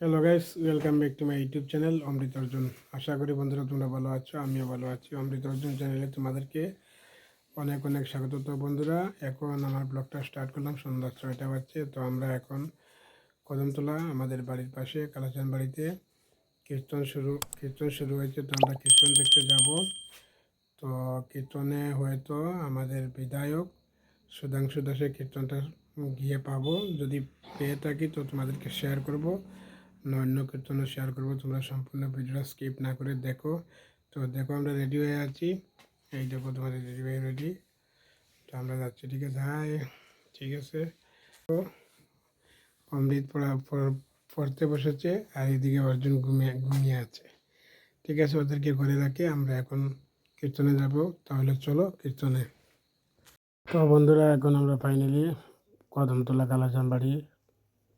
Hello guys, welcome back to my YouTube channel Amrit Arjun. আশা করি বন্ধুরা তোমরা ভালো আছো, আমিও ভালো আছি। অমৃত অর্জুন চ্যানেলে তোমাদেরকে অনেক অনেক স্বাগত। তো বন্ধুরা, এখন আমার ব্লগটা স্টার্ট করলাম। সন্ধ্যা 6টা বাজছে। তো আমরা এখন কদমতলা আমাদের বাড়ির পাশে কালাচান বাড়িতে কীর্তন শুরু হয়েছে। তো আমরা কীর্তন দেখতে যাব। তো কীর্তনে হয়তো আমাদের বিধায়ক সুধাংশু দাসের কীর্তনটা গিয়ে পাবো। যদি পেয়ে থাকি তো তোমাদেরকে শেয়ার করব, অন্য কীর্তনও শেয়ার করবো। তোমরা সম্পূর্ণ ভিডিওটা স্কিপ না করে দেখো। তো দেখো, আমরা রেডি হয়ে আছি। এই দেখো, তোমাদের রেডি। তো আমরা যাচ্ছি। ঠিক আছে, হাই। ঠিক আছে। তো অমৃত পড়তে বসেছে, আর এদিকে অর্জুন ঘুমিয়ে আছে। ঠিক আছে, ওদেরকে ঘরে রাখে আমরা এখন কীর্তনে যাব। তাহলে চলো কীর্তনে। তো বন্ধুরা, এখন আমরা ফাইনালি কদমতলা কালাচান বাড়ি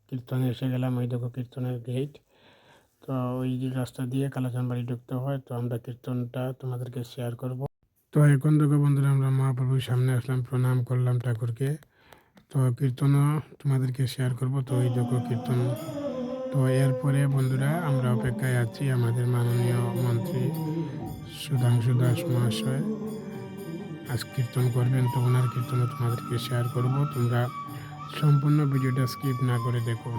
কীর্তনে এসে গেলাম। ওই দেখো কীর্তনের গেট। তো ওই যে রাস্তা দিয়ে কালাচান বাড়ি ঢুকতে হয়। তো আমরা কীর্তনটা তোমাদেরকে শেয়ার করব। তো এখন দেখো বন্ধুরা, আমরা মহাপ্রভুর সামনে আসলাম, প্রণাম করলাম ঠাকুরকে। তো কীর্তনও তোমাদেরকে শেয়ার করব। তো এই দেখো কীর্তন। তো এরপরে বন্ধুরা, আমরা অপেক্ষায় আছি আমাদের মাননীয় মন্ত্রী সুধাংশু দাস মহাশয় আজ কীর্তন করবেন। তো ওনার কীর্তনও তোমাদেরকে শেয়ার করব। তোমরা সম্পূর্ণ ভিডিওটা স্কিপ না করে দেখো।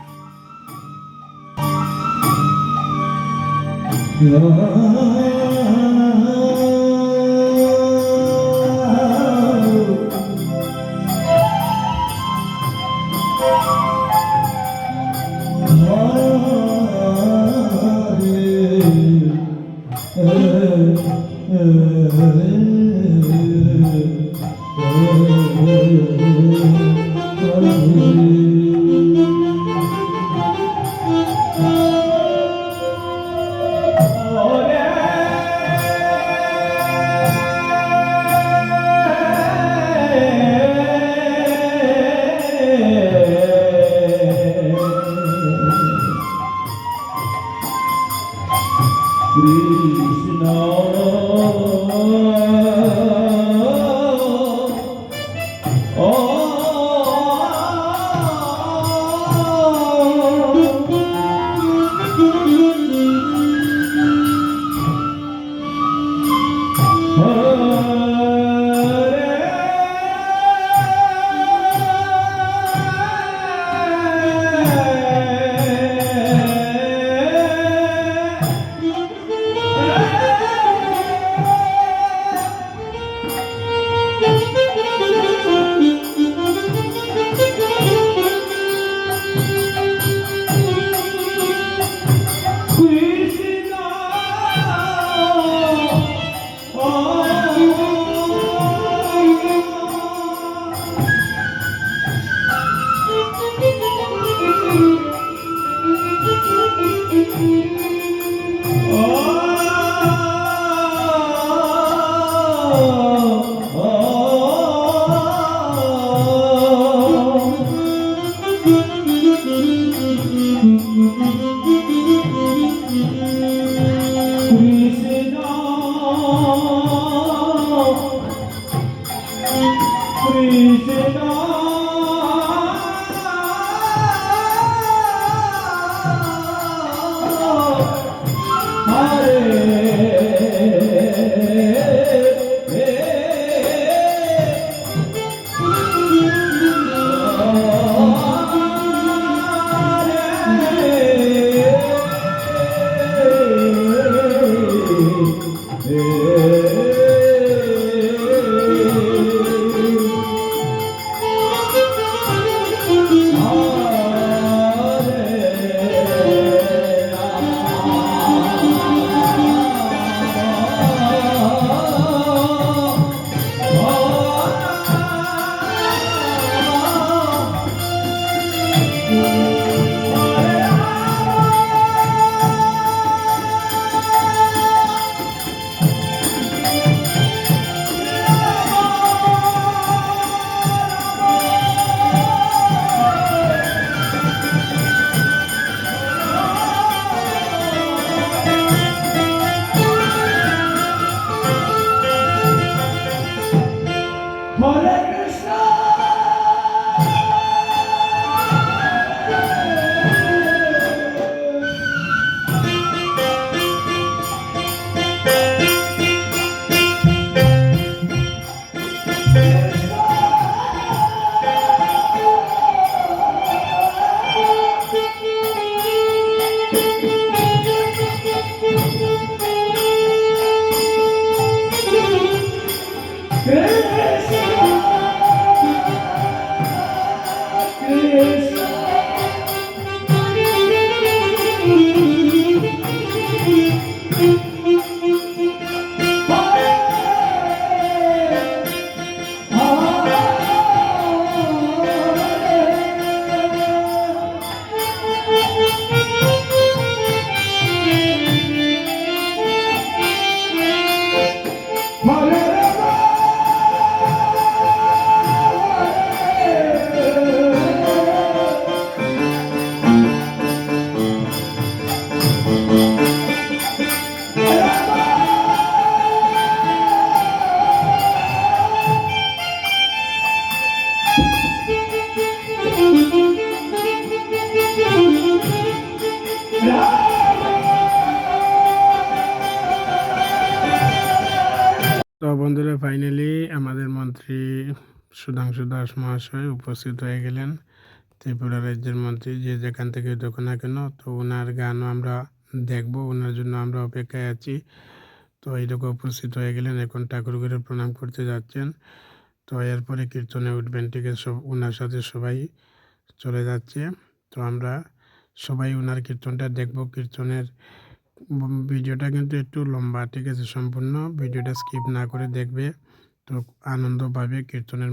ফাইনালি আমাদের মন্ত্রী সুধাংশু দাস মহাশয় উপস্থিত হয়ে গেলেন, ত্রিপুরা রাজ্যের মন্ত্রী। যে যেখান থেকে দেখো না কেন, তো ওনার গানও আমরা দেখব, ওনার জন্য আমরা অপেক্ষায় আছি। তো এইরকম উপস্থিত হয়ে গেলেন, এখন ঠাকুরঘরে প্রণাম করতে যাচ্ছেন। তো এরপরে কীর্তনে উঠবেন, ঠিক আছে? ওনার সাথে সবাই চলে যাচ্ছে। তো আমরা সবাই ওনার কীর্তনটা দেখব। কীর্তনের ভিডিওটা কিন্তু একটু লম্বা, ঠিক আছে? সম্পূর্ণ ভিডিওটা স্কিপ না করে দেখবে, তো আনন্দ পাবে, কীর্তনের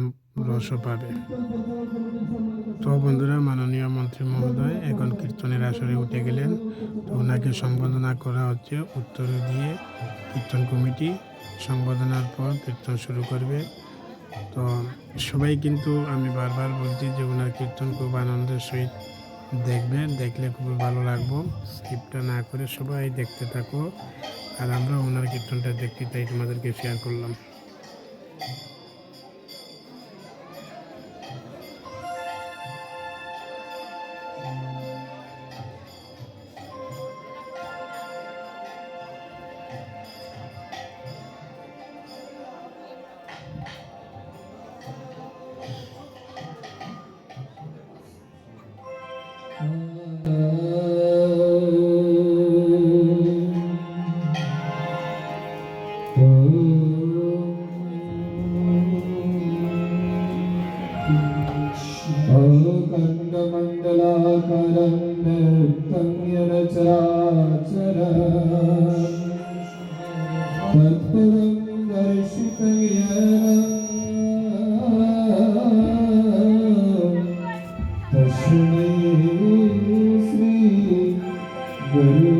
রসও পাবে। তো বন্ধুরা, মাননীয় মন্ত্রী মহোদয় এখন কীর্তনের আসরে উঠে গেলেন। তো ওনাকে সম্বোধনা করা হচ্ছে উত্তর দিয়ে। কীর্তন কমিটি সম্বোধনার পর কীর্তন শুরু করবে। তো সবাই কিন্তু, আমি বারবার বলছি যে ওনার কীর্তন খুব আনন্দের সহিত দেখবে, দেখলে খুবই ভালো লাগবো। স্কিপটা না করে সবাই দেখতে থাকো। আর আমরা ওনার কীর্তনটা দেখতে, তাই তোমাদেরকে শেয়ার করলাম। अखण्डमण्डलाकारं व्यक्तं येन चराचरम् तत्पदं दर्शितं येन तस्मै श्री गुरुवे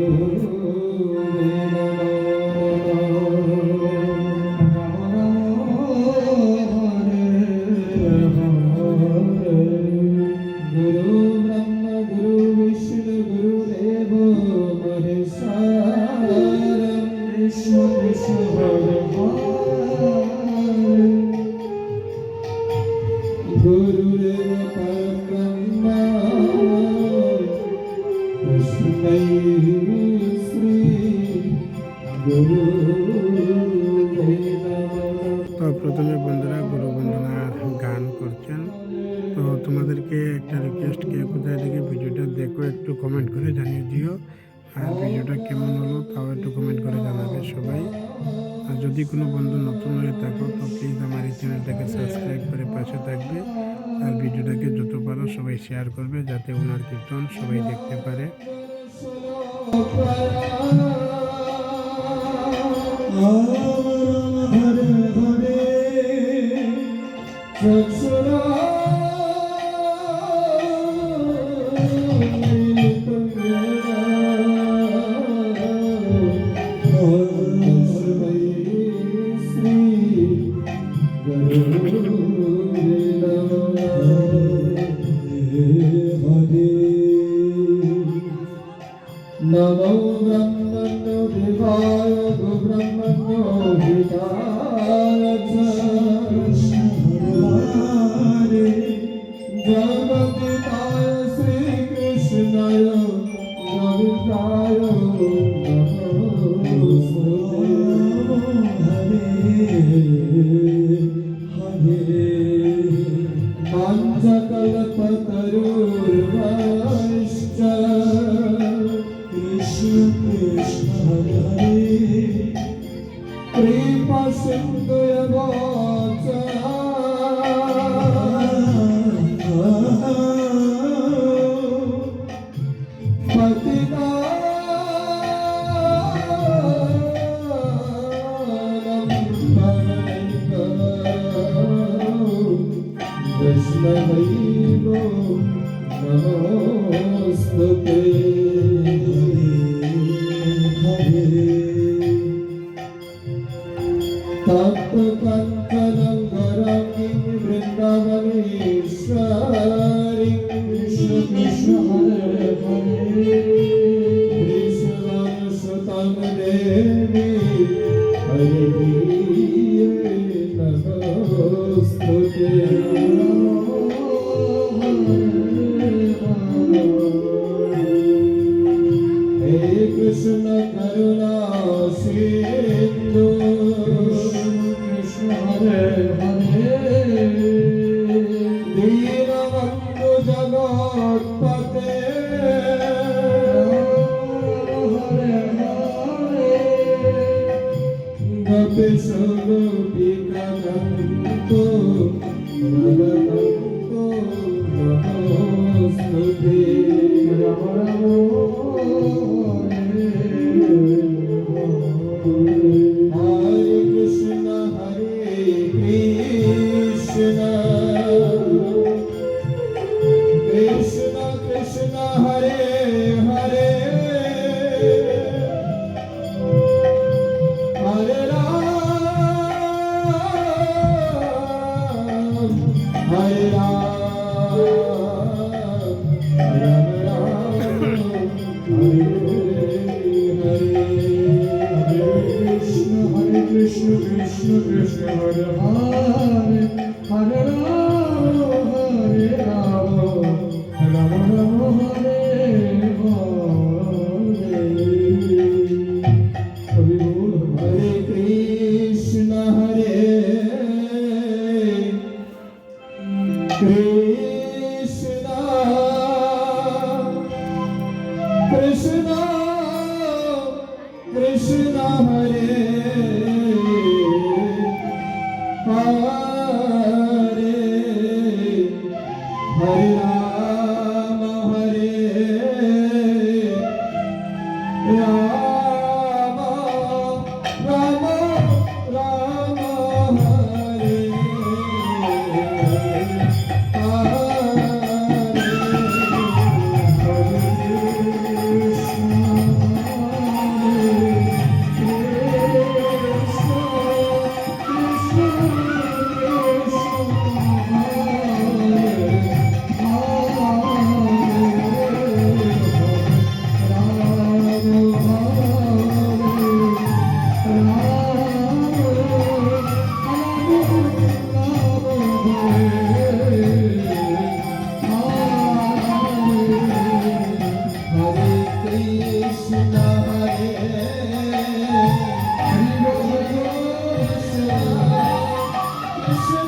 गुरुदेव परब्रह्म तस्मै श्री गुरुवे नमः। তো প্রথমে বন্ধুরা গুরু বন্দনার গান করছেন। তো তোমাদেরকে একটা রিকোয়েস্ট, কে কোথায় থেকে ভিডিওটা দেখো একটু কমেন্ট করে জানিয়ে দিও। আর ভিডিওটা কেমন হলো তাও একটু কমেন্ট করে জানাবে সবাই। আর যদি কোনো বন্ধু নতুন হয়ে থাকো, তো প্লিজ আমার এই চ্যানেলটাকে সাবস্ক্রাইব করে পাশে থাকবে। আর ভিডিওটাকে যত পারো সবাই শেয়ার করবে, যাতে ওনার কীর্তন সবাই দেখতে পারে। नमो ब्रह्मणो देवाय गो ब्रह्मणो हिताय च जगद्गुरुताय श्रीकृष्णाय गोविन्दाय पाञ्चकल्पतरुर्वश्च कृपा सिन्धुयवच वैष्णवैवो नमोस्तुते। तप्तकञ्चनं गरं वृन्दावनेश्वरी कृष्ण कृष्ण हरे हरे कृष्णसुतं देवी हरि नमोस्तुते। हे कृष्ण करुणा Sindhu Krishna Krishna Krishna Krishna Hare Hare Hare Rama Hare Rama Rama Rama Hare Hare Hare Krishna Krishna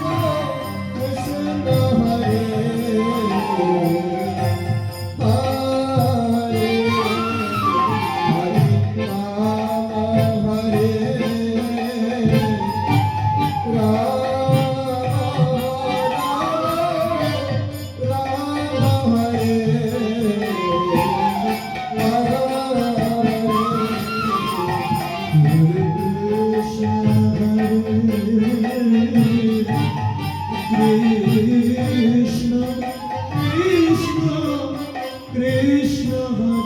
Krishna Hare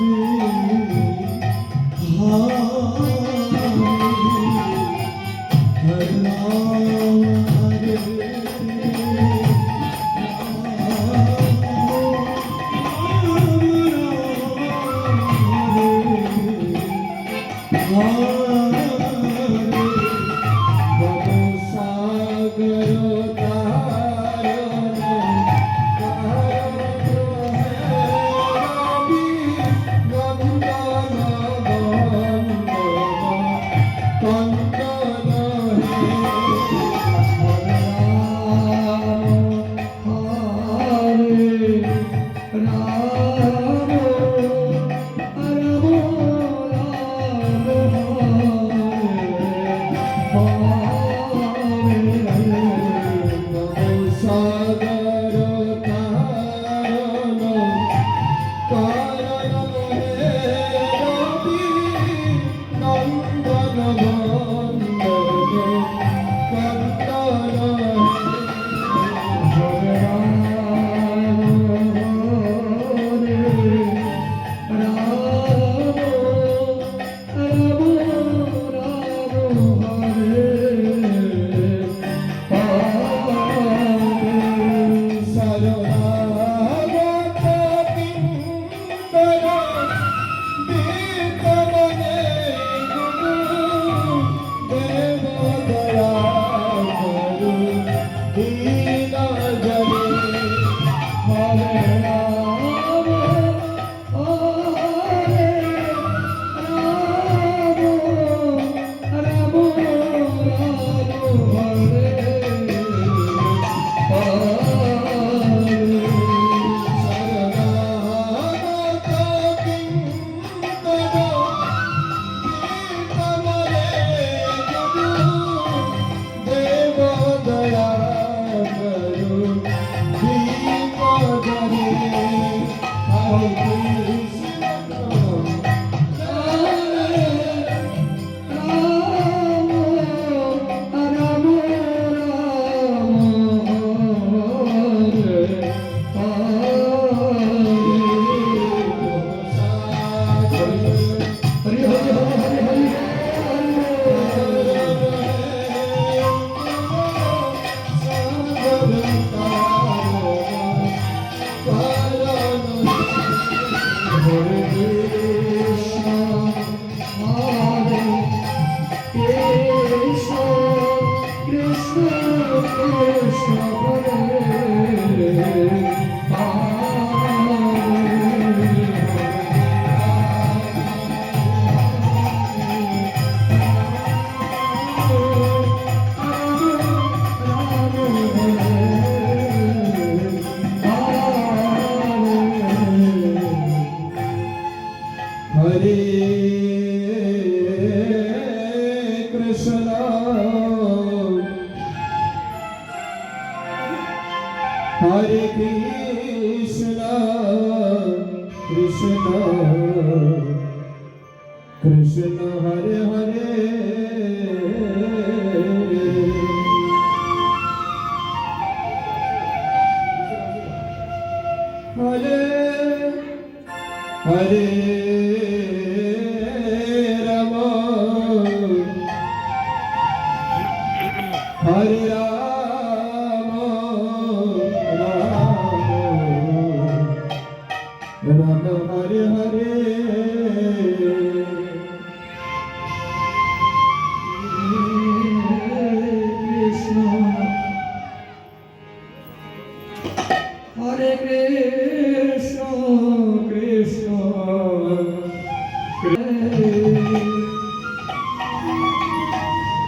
Hare Hare Rama Rama Rama Hare Hare হরে কৃষ্ণ হরে কৃষ্ণ কৃষ্ণ কৃষ্ণ হরে হরে হরে হরে রাম হরে রাম রাম রাম হরে হরে কৃষ্ণ হরে কৃষ্ণ কৃষ্ণ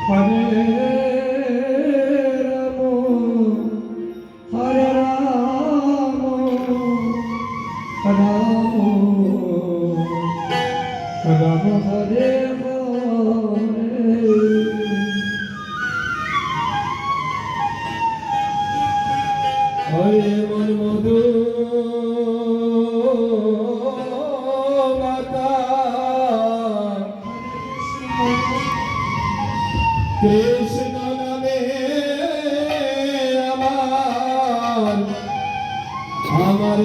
হরে রাম হরে রাম রাম রাম হরে হরে মন মধু মাতা কৃষ্ণ নামে আমার আমার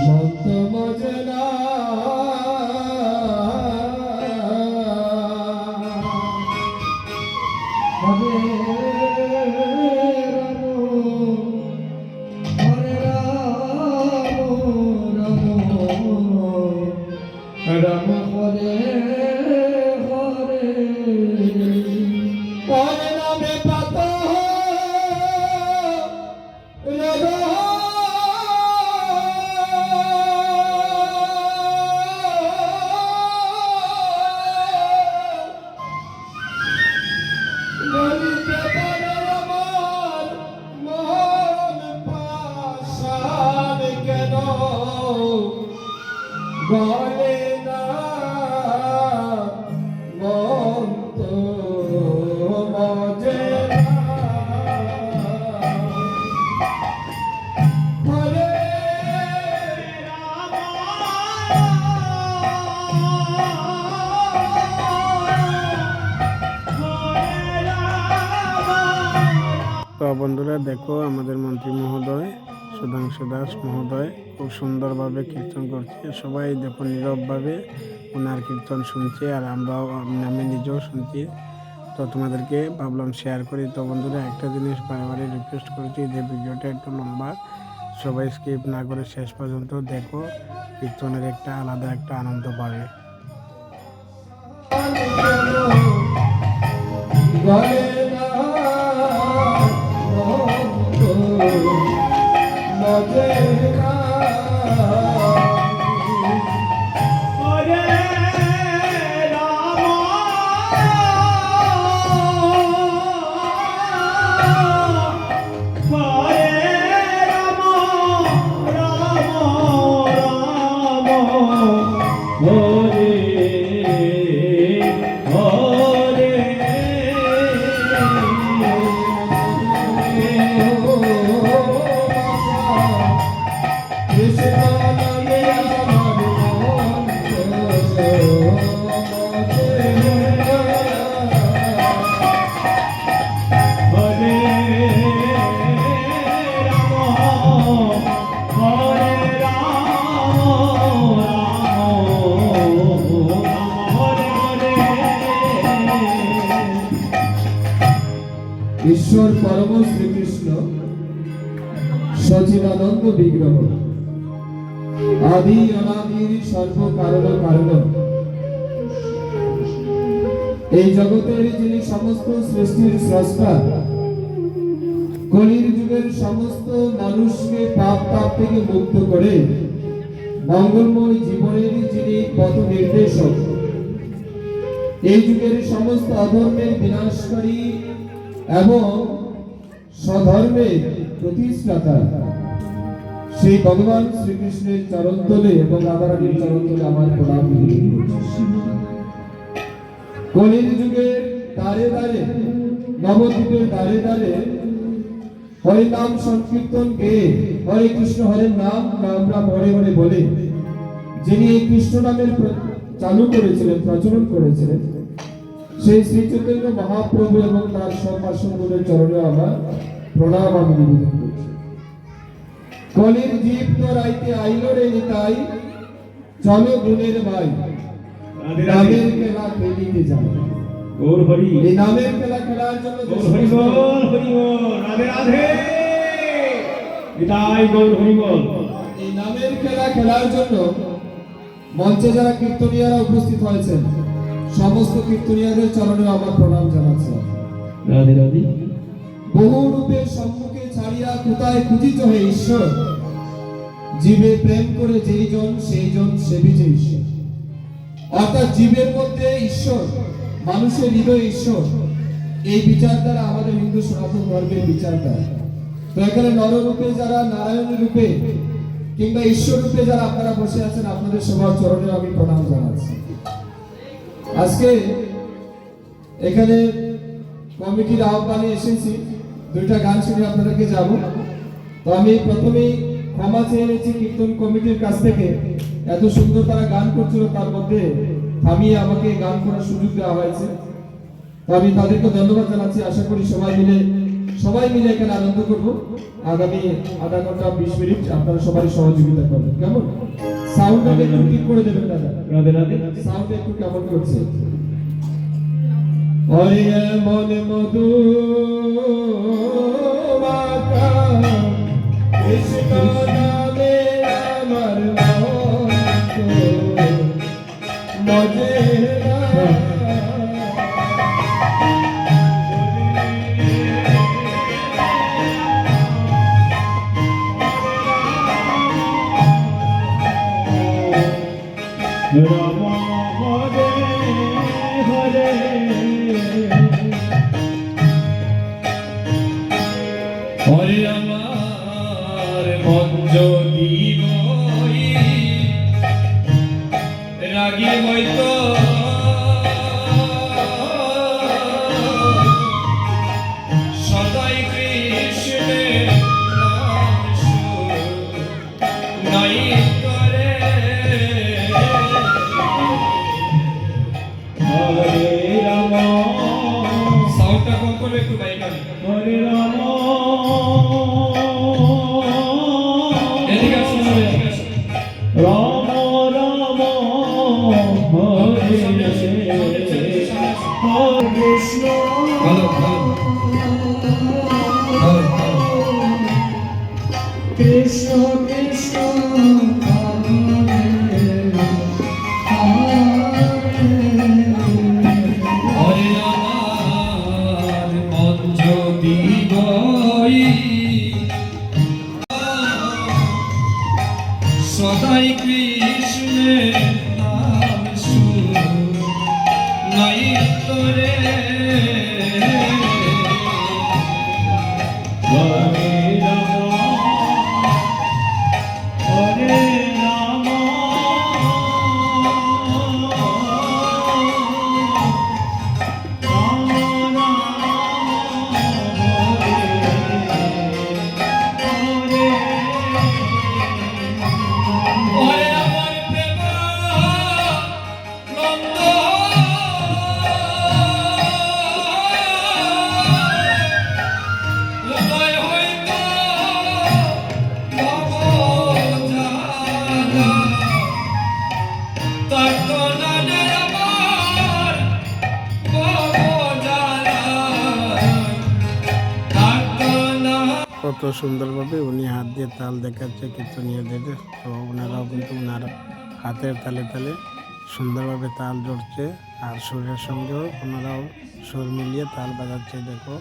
মন্ত মজনা হরে রাম হরে রাম রাম রাম হরে হরে হরে নামে পাত বলিতে পারে আমার মন পাষাণ কেন গলে না মন তো মজে না হরে তো বন্ধুরা দেখো আমাদের মন্ত্রী মহোদয় সুধাংশু দাস মহোদয় খুব সুন্দরভাবে কীর্তন করছে। সবাই দেখো নীরবভাবে ওনার কীর্তন শুনছে আর আমরাও আমি নিজেও শুনছি। তো তোমাদেরকে ভাবলাম শেয়ার করি। তো বন্ধুরা একটা জিনিস বারবার রিকোয়েস্ট করেছি যে ভিডিওটা একটু লম্বা, সবাই স্কিপ না করে শেষ পর্যন্ত দেখো, কীর্তনের একটা আলাদা একটা আনন্দ পাবে। গলে না মজে না হরে রাম হরে রাম রাম রাম হরে হরে কৃষ্ণ নামে আমার হরে রাম হরে রাম হরে হরে ঈশ্বর পরম শ্রীকৃষ্ণ সচিদানন্দ বিগ্রহ আদি অনাদির সর্ব কারণ কারণ এই জগতের যিনি সমস্ত সৃষ্টির স্রষ্টা, কলির যুগের সমস্ত মানুষকে পাপ তাপ থেকে মুক্ত করে মঙ্গলময় জীবনের যিনি পথ নির্দেশক, এই যুগের সমস্ত অধর্মের বিনাশকারী এবং স্বধর্মের প্রতিষ্ঠাতা সেই ভগবান শ্রীকৃষ্ণের চরণ তলে এবং রাধারানীর চরণ তলে আমার প্রণাম নিবেদন করছি। কলির যুগের দ্বারে দ্বারে, নবদ্বীপের দ্বারে দ্বারে হরে নাম সংকীর্তন গেয়ে হরে কৃষ্ণ হরে নাম আমরা মনে মনে বলে যিনি এই কৃষ্ণ নামের চালু করেছিলেন, প্রচলন করেছিলেন, সেই শ্রী চৈতন্য মহাপ্রভু এবং তার সর্বাসনগুলোর চরণে আমার প্রণাম আমি নিবেদন করছি। কলির জীব তো রাইতে আইল রে নিতাই, চলো গুণের ভাই নামের খেলা খেলিতে যাই। গৌর হরি, এই নামের খেলা খেলার জন্য গৌর হরি বল, হরি বল, রাধে রাধে, বিদায় গৌর হরি বল। এই নামের খেলা খেলার জন্য মঞ্চে যারা কীর্তনিয়ারা উপস্থিত হয়েছেন সমস্ত কীর্তনিয়াদের চরণে আমার প্রণাম জানাচ্ছি। রাধে রাধে। বহু রূপের সম্মুখে ছাড়িয়া কোথায় খুঁজিত হে ঈশ্বর, জীবে প্রেম করে যেই জন সেই জন সেবিছে ঈশ্বর। অর্থাৎ জীবের মধ্যে ঈশ্বর, মানুষের হৃদয়ে ঈশ্বর, এই বিচারধারা আমাদের হিন্দু সনাতন ধর্মের বিচারধারা। তো এখানে নররূপে যারা, নারায়ণ রূপে কিংবা ঈশ্বর রূপে যারা আপনারা বসে আছেন, আপনাদের সবার চরণে আমি প্রণাম জানাচ্ছি। আজকে এখানে কমিটির আহ্বানে এসেছি, দুইটা গান শুনে আপনাদেরকে যাব। তো আমি প্রথমেই ক্ষমা চেয়ে এনেছি কীর্তন কমিটির কাছ থেকে, এত সুন্দর তারা গান করছিল, তার মধ্যে থামিয়ে আমাকে গান করার সুযোগ দেওয়া হয়েছে। তো আমি তাদেরকে ধন্যবাদ জানাচ্ছি। আশা করি সবাই মিলে এখানে আনন্দ করব। আগামী আধা ঘন্টা 20 মিনিট আপনারা সবাই সহযোগিতা করবেন। কেমন সাউন্ড একটু ঠিক করে দেবেন দাদা? রাধে রাধে। সাউন্ড একটু কেমন করছে? ওরে মনে মধু মাতা কৃষ্ণ নামে আমার মজে রাম হরে হরে, হরে আমার মন যদি বই রাগি হয়তো সদাই কৃষ্ণের নাম সুর নাই করে। হরে রাম, সাউন্ডটা কম করবে একটু ভাই। হরে রাম, এদিকে আসুন, এদিকে আসুন। রাম রাম হরে হরে কৃষ্ণ। ভালো ভালো কৃষ্ণ কৃষ্ণ হরে আমার মন যদি বই সদাই কৃষ্ণের নাম সুর নাই তোরে। হরে রাম, হরে রাম, রাম রাম হরে হরে। ওরে আমার প্রেম নন্দ উদয় হইত ভবজালা, তর্কনানে আমার ভবজালা, তর্কনা। কত সুন্দরভাবে উনি হাত দিয়ে তাল দেখাচ্ছে কীর্তনীয়দের। তো ওনারাও কিন্তু ওনার হাতের তালে তালে সুন্দরভাবে তাল জড়ছে, আর সুরের সঙ্গেও ওনারাও সুর মিলিয়ে তাল বাজাচ্ছে। দেখো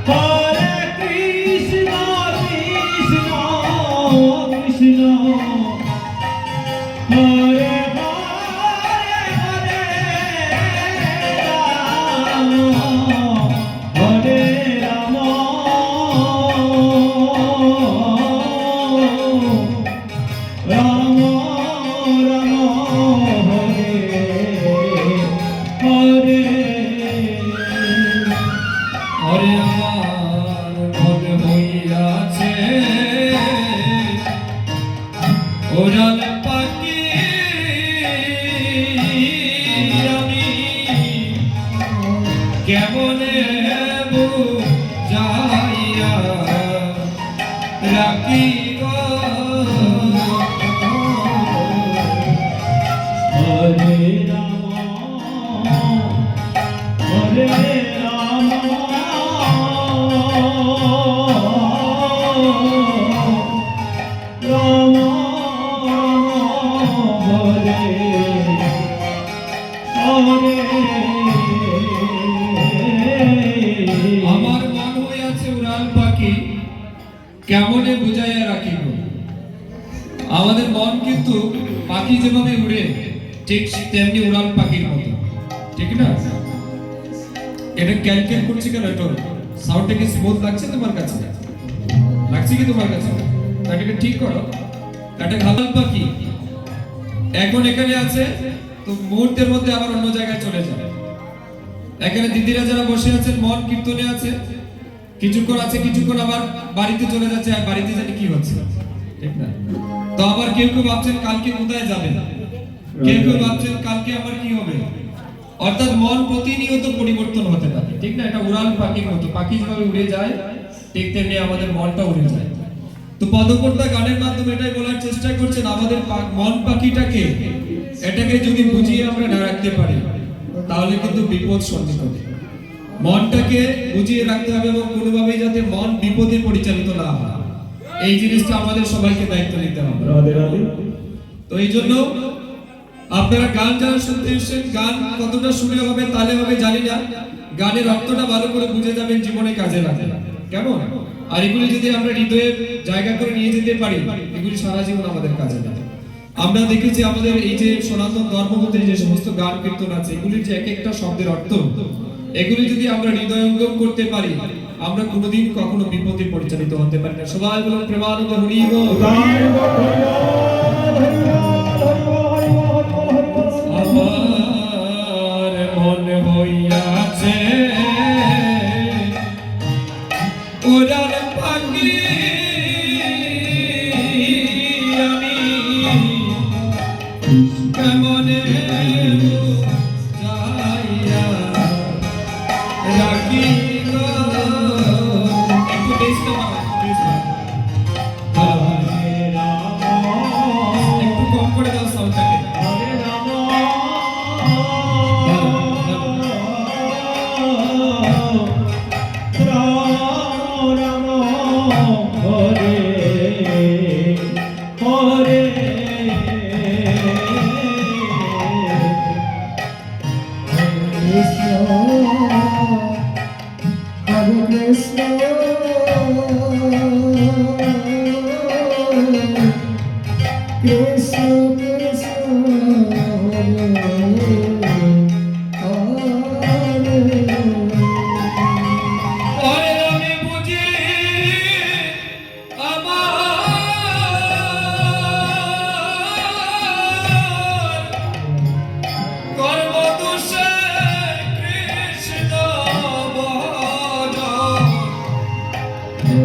হরে কৃষ্ণ কৃষ্ণ কৃষ্ণ, হরে হরে হরে রাম, হরে রাম রাখি গো হরে রাম হরে রাম রাম হরে হরে আমার মন হয়ে আছে উড়াল পাখি কেমনে বুঝাইয়া রাখিব আমাদের মন কিন্তু পাখি যেভাবে উড়ে ঠিক তেমনি উড়াল পাখির মতো ঠিক না এটা ক্যালকেল করছে কেন এটা সাউন্ডটা কি স্মুথ লাগছে তোমার কাছে লাগছে কি তোমার কাছে এটাকে ঠিক করো এটা উড়াল পাখি এখন এখানে আছে তো মুহূর্তের মধ্যে আবার অন্য জায়গায় চলে যাবে এখানে দিদিরা যারা বসে আছেন মন কীর্তনে আছে কিছুক্ষণ আছে কিছুক্ষণ আবার বাড়িতে চলে যাচ্ছে আর বাড়িতে জানি কি হচ্ছে ঠিক না তো আবার কেউ কেউ ভাবছেন কালকে কোথায় যাবে কেউ কেউ ভাবছেন কালকে আবার কি হবে অর্থাৎ মন প্রতিনিয়ত পরিবর্তন হতে থাকে ঠিক না এটা উড়াল পাখির মতো পাখি যেভাবে উড়ে যায় ঠিক তেমনি আমাদের মনটা উড়ে যায় তো পদকর্তা গানের মাধ্যমে এটাই বলার চেষ্টা করছেন আমাদের মন পাখিটাকে এটাকে যদি বুঝিয়ে আমরা না রাখতে পারি তাহলে কিন্তু বিপদ সন্নিকটে মনটাকে বুঝিয়ে রাখতে হবে এবং কোনোভাবেই যাতে মন বিপদে পরিচালিত না হয় এই জিনিসটা আমাদের সবাইকে দায়িত্ব নিতে হবে রাধে রাধে তো এই জন্য আপনারা গান যারা শুনতে এসেছেন গান কতটা শুনে হবে তালে হবে জানি না গানের অর্থটা ভালো করে বুঝে যাবেন জীবনে কাজে লাগে কেমন আর এগুলি যদি আমরা হৃদয়ে জায়গা করে নিয়ে যেতে পারি এগুলি সারা জীবন আমাদের কাজে লাগে আমরা দেখেছি আমাদের এই যে সনাতন ধর্মমতে যে সমস্ত গান কীর্তন আছে এগুলির যে এক একটা শব্দের অর্থ এগুলি যদি আমরা হৃদয়ঙ্গম করতে পারি আমরা কোনোদিন কখনো বিপদে পরিচালিত হতে পারি না সবাই বলুন প্রেমানন্দ হরি বল আমার মন হইয়াছে উড়াল পাখি আমি কেমনে যাইয়া রাখি গো একটু বেশটা হরে রাম একটু কম করে দাও সাউন্ডটাকে হরে Ram Ram Ram Hare Hare Krishna, Hare Krishna, Krishna Krishna, Hare Hare. ওরে আমি বুঝি আমার কর্মদোষে কৃষ্ণ বহন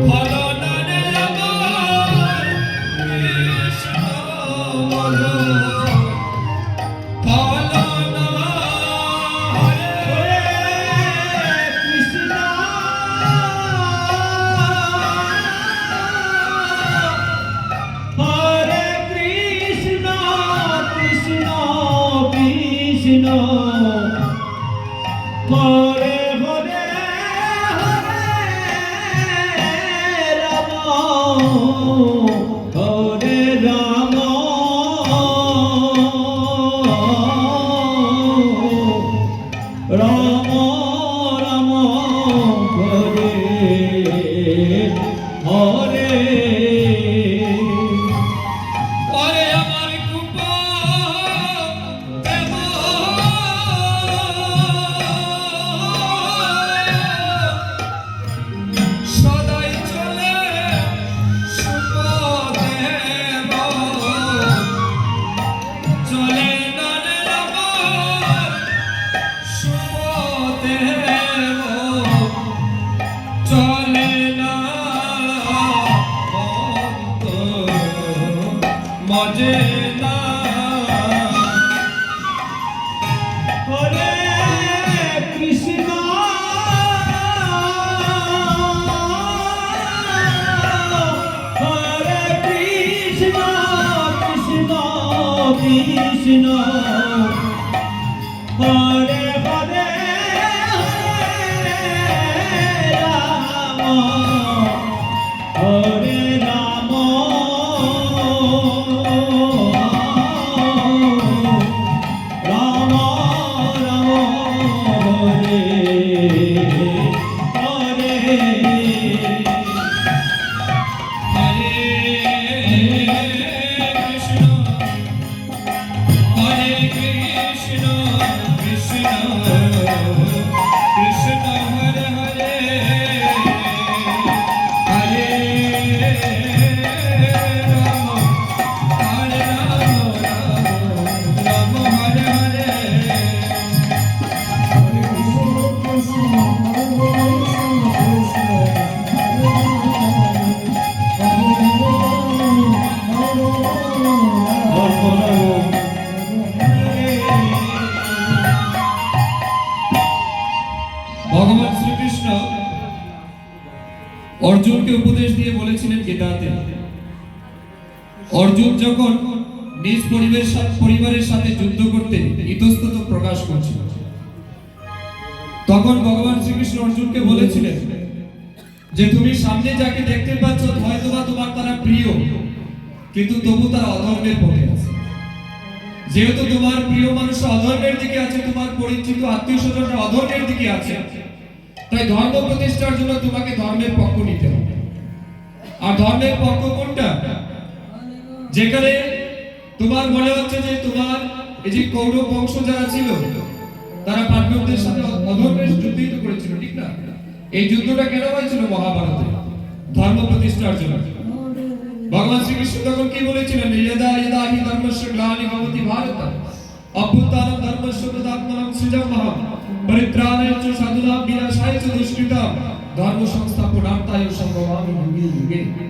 ফলনানে আমার কৃষ্ণ বহন ফলনা হরে কৃষ্ণ হরে কৃষ্ণ কৃষ্ণ কৃষ্ণ হরে হরে হরে রাম হরে রাম রাম রাম হরে হরে ওরে আমার কুপা সদাই চলে সুপদেব চলে নানে আমার সুপদেব চলে না অন্তর মজে না হরে কৃষ্ণ কৃষ্ণ হরে হরে রাম হরে রাম রাম রাম হরে হরে ভগবান শ্রীকৃষ্ণ অর্জুনকে উপদেশ দিয়ে বলেছিলেন গীতাতে, অর্জুন যখন নিজ পরিবারের সাথে যুদ্ধ করতে ইতস্তত প্রকাশ করছিল, তখন ভগবান শ্রীকৃষ্ণ অর্জুনকে বলেছিলেন যে তুমি সামনে যাকে দেখতে পাচ্ছ হয়তোবা তোমার তারা প্রিয়, কিন্তু তবু তারা অধর্মের পথে আছে। যেহেতু তোমার প্রিয় মানুষ অধর্মের দিকে আছে, তোমার পরিচিত আত্মীয় স্বজনরা অধর্মের দিকে আছে, তাই ধর্ম প্রতিষ্ঠার জন্য তোমাকে ধর্মের পক্ষ নিতে হবে। আর ধর্মের পক্ষ কোনটা? যেখানে তোমার মনে হচ্ছে যে তোমার এই যে কৌরব বংশ যারা ছিল তারা পাণ্ডবদের সাথে অধর্মের যুদ্ধ করেছিল, ঠিক না? এই যুদ্ধটা কেন হয়েছিল? মহাভারতে ধর্ম প্রতিষ্ঠার জন্য। ভগবান শ্রীকৃষ্ণ তখন কি বলেছিলেন? যদা যদা হি ধর্মস্য গ্লানি ভবতি ভারত অভ্যুত্থানম ধর্মস্য তদাত্মনম সৃজমহম পরিত্রাণায় চ সাধুনাম বিনাশায় চ দুষ্কৃতাম ধর্ম সংস্থাপনার্থায় সম্ভবামি যুগে যুগে।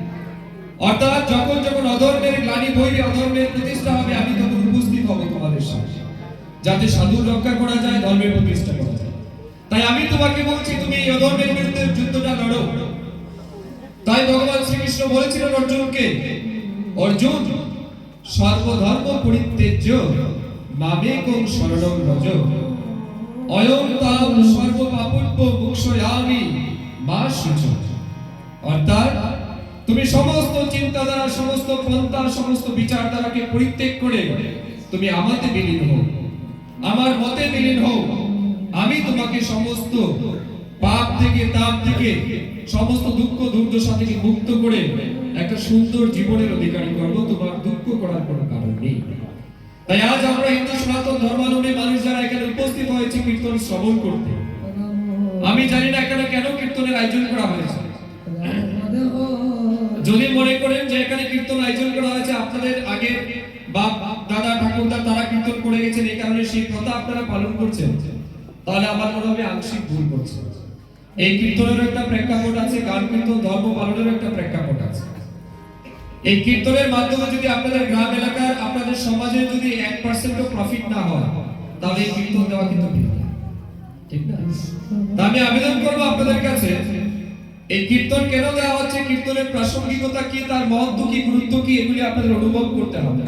অর্থাৎ যখন যখন অধর্মের গ্লানি বইবে, অধর্মের প্রতিষ্ঠা হবে, আমি তখন উপস্থিত হব তোমাদের সামনে, যাতে সাধু রক্ষা করা যায়, ধর্মের প্রতিষ্ঠা করা যায়। তাই আমি তোমাকে বলছি তুমি এই অধর্মের বিরুদ্ধে যুদ্ধটা লড়ো। তাই ভগবান শ্রীকৃষ্ণ বলেছিলেন অর্জুনকে, অর্জুন সর্বধর্ম পরিত্যাজ্য মামেকং শরণং ব্রজ অয়ং তাম সর্ব পাপোত্য মুক্ষয়ামি মা শুচি। অর্থাৎ তুমি সমস্ত চিন্তাধারা, সমস্ত পন্থা, সমস্ত বিচারধারাকে পরিত্যাগ করে তুমি আমাতে বিলীন হও, আমার মতে বিলীন হও। আমি তোমাকে সমস্ত পাপ থেকে, তাপ থেকে, সমস্ত দুঃখ দুর্দশা থেকে মুক্ত করে একটা সুন্দর জীবনের অধিকারী করব। তোমার দুঃখ করার কোনো কারণ নেই। তাই আজ আমরা হিন্দু সনাতন ধর্মাবলম্বী মানুষ যারা এখানে উপস্থিত হয়েছে কীর্তন শ্রবণ করতে, আমি জানি না এখানে কেন কীর্তনের আয়োজন করা হয়েছে। যদি মনে করেন যে এখানে কীর্তন আয়োজন করা হয়েছে আপনাদের আগে বাপ দাদা ঠাকুরদা তারা কীর্তন করে গেছেন, এই কারণে সেই প্রথা আপনারা পালন করছেন, তাহলে আমার মনে হবে আংশিক ভুল করছেন। এই কীর্তনের একটা প্রেক্ষাপট আছে, গান কীর্তন ধর্ম পালনের একটা প্রেক্ষাপট আছে। এই কীর্তনের মাধ্যমে যদি আপনাদের গ্রাম এলাকার, আপনাদের সমাজে যদি 1% প্রফিট না হয়, তাহলে এই কীর্তন দেওয়া কিন্তু ঠিক না। আমি আবেদন করব আপনাদের কাছে, এই কীর্তন কেন দেওয়া হচ্ছে, কীর্তনের প্রাসঙ্গিকতা কি, তার মহত্ব কি, গুরুত্ব কি, এগুলি আপনাদের অনুভব করতে হবে।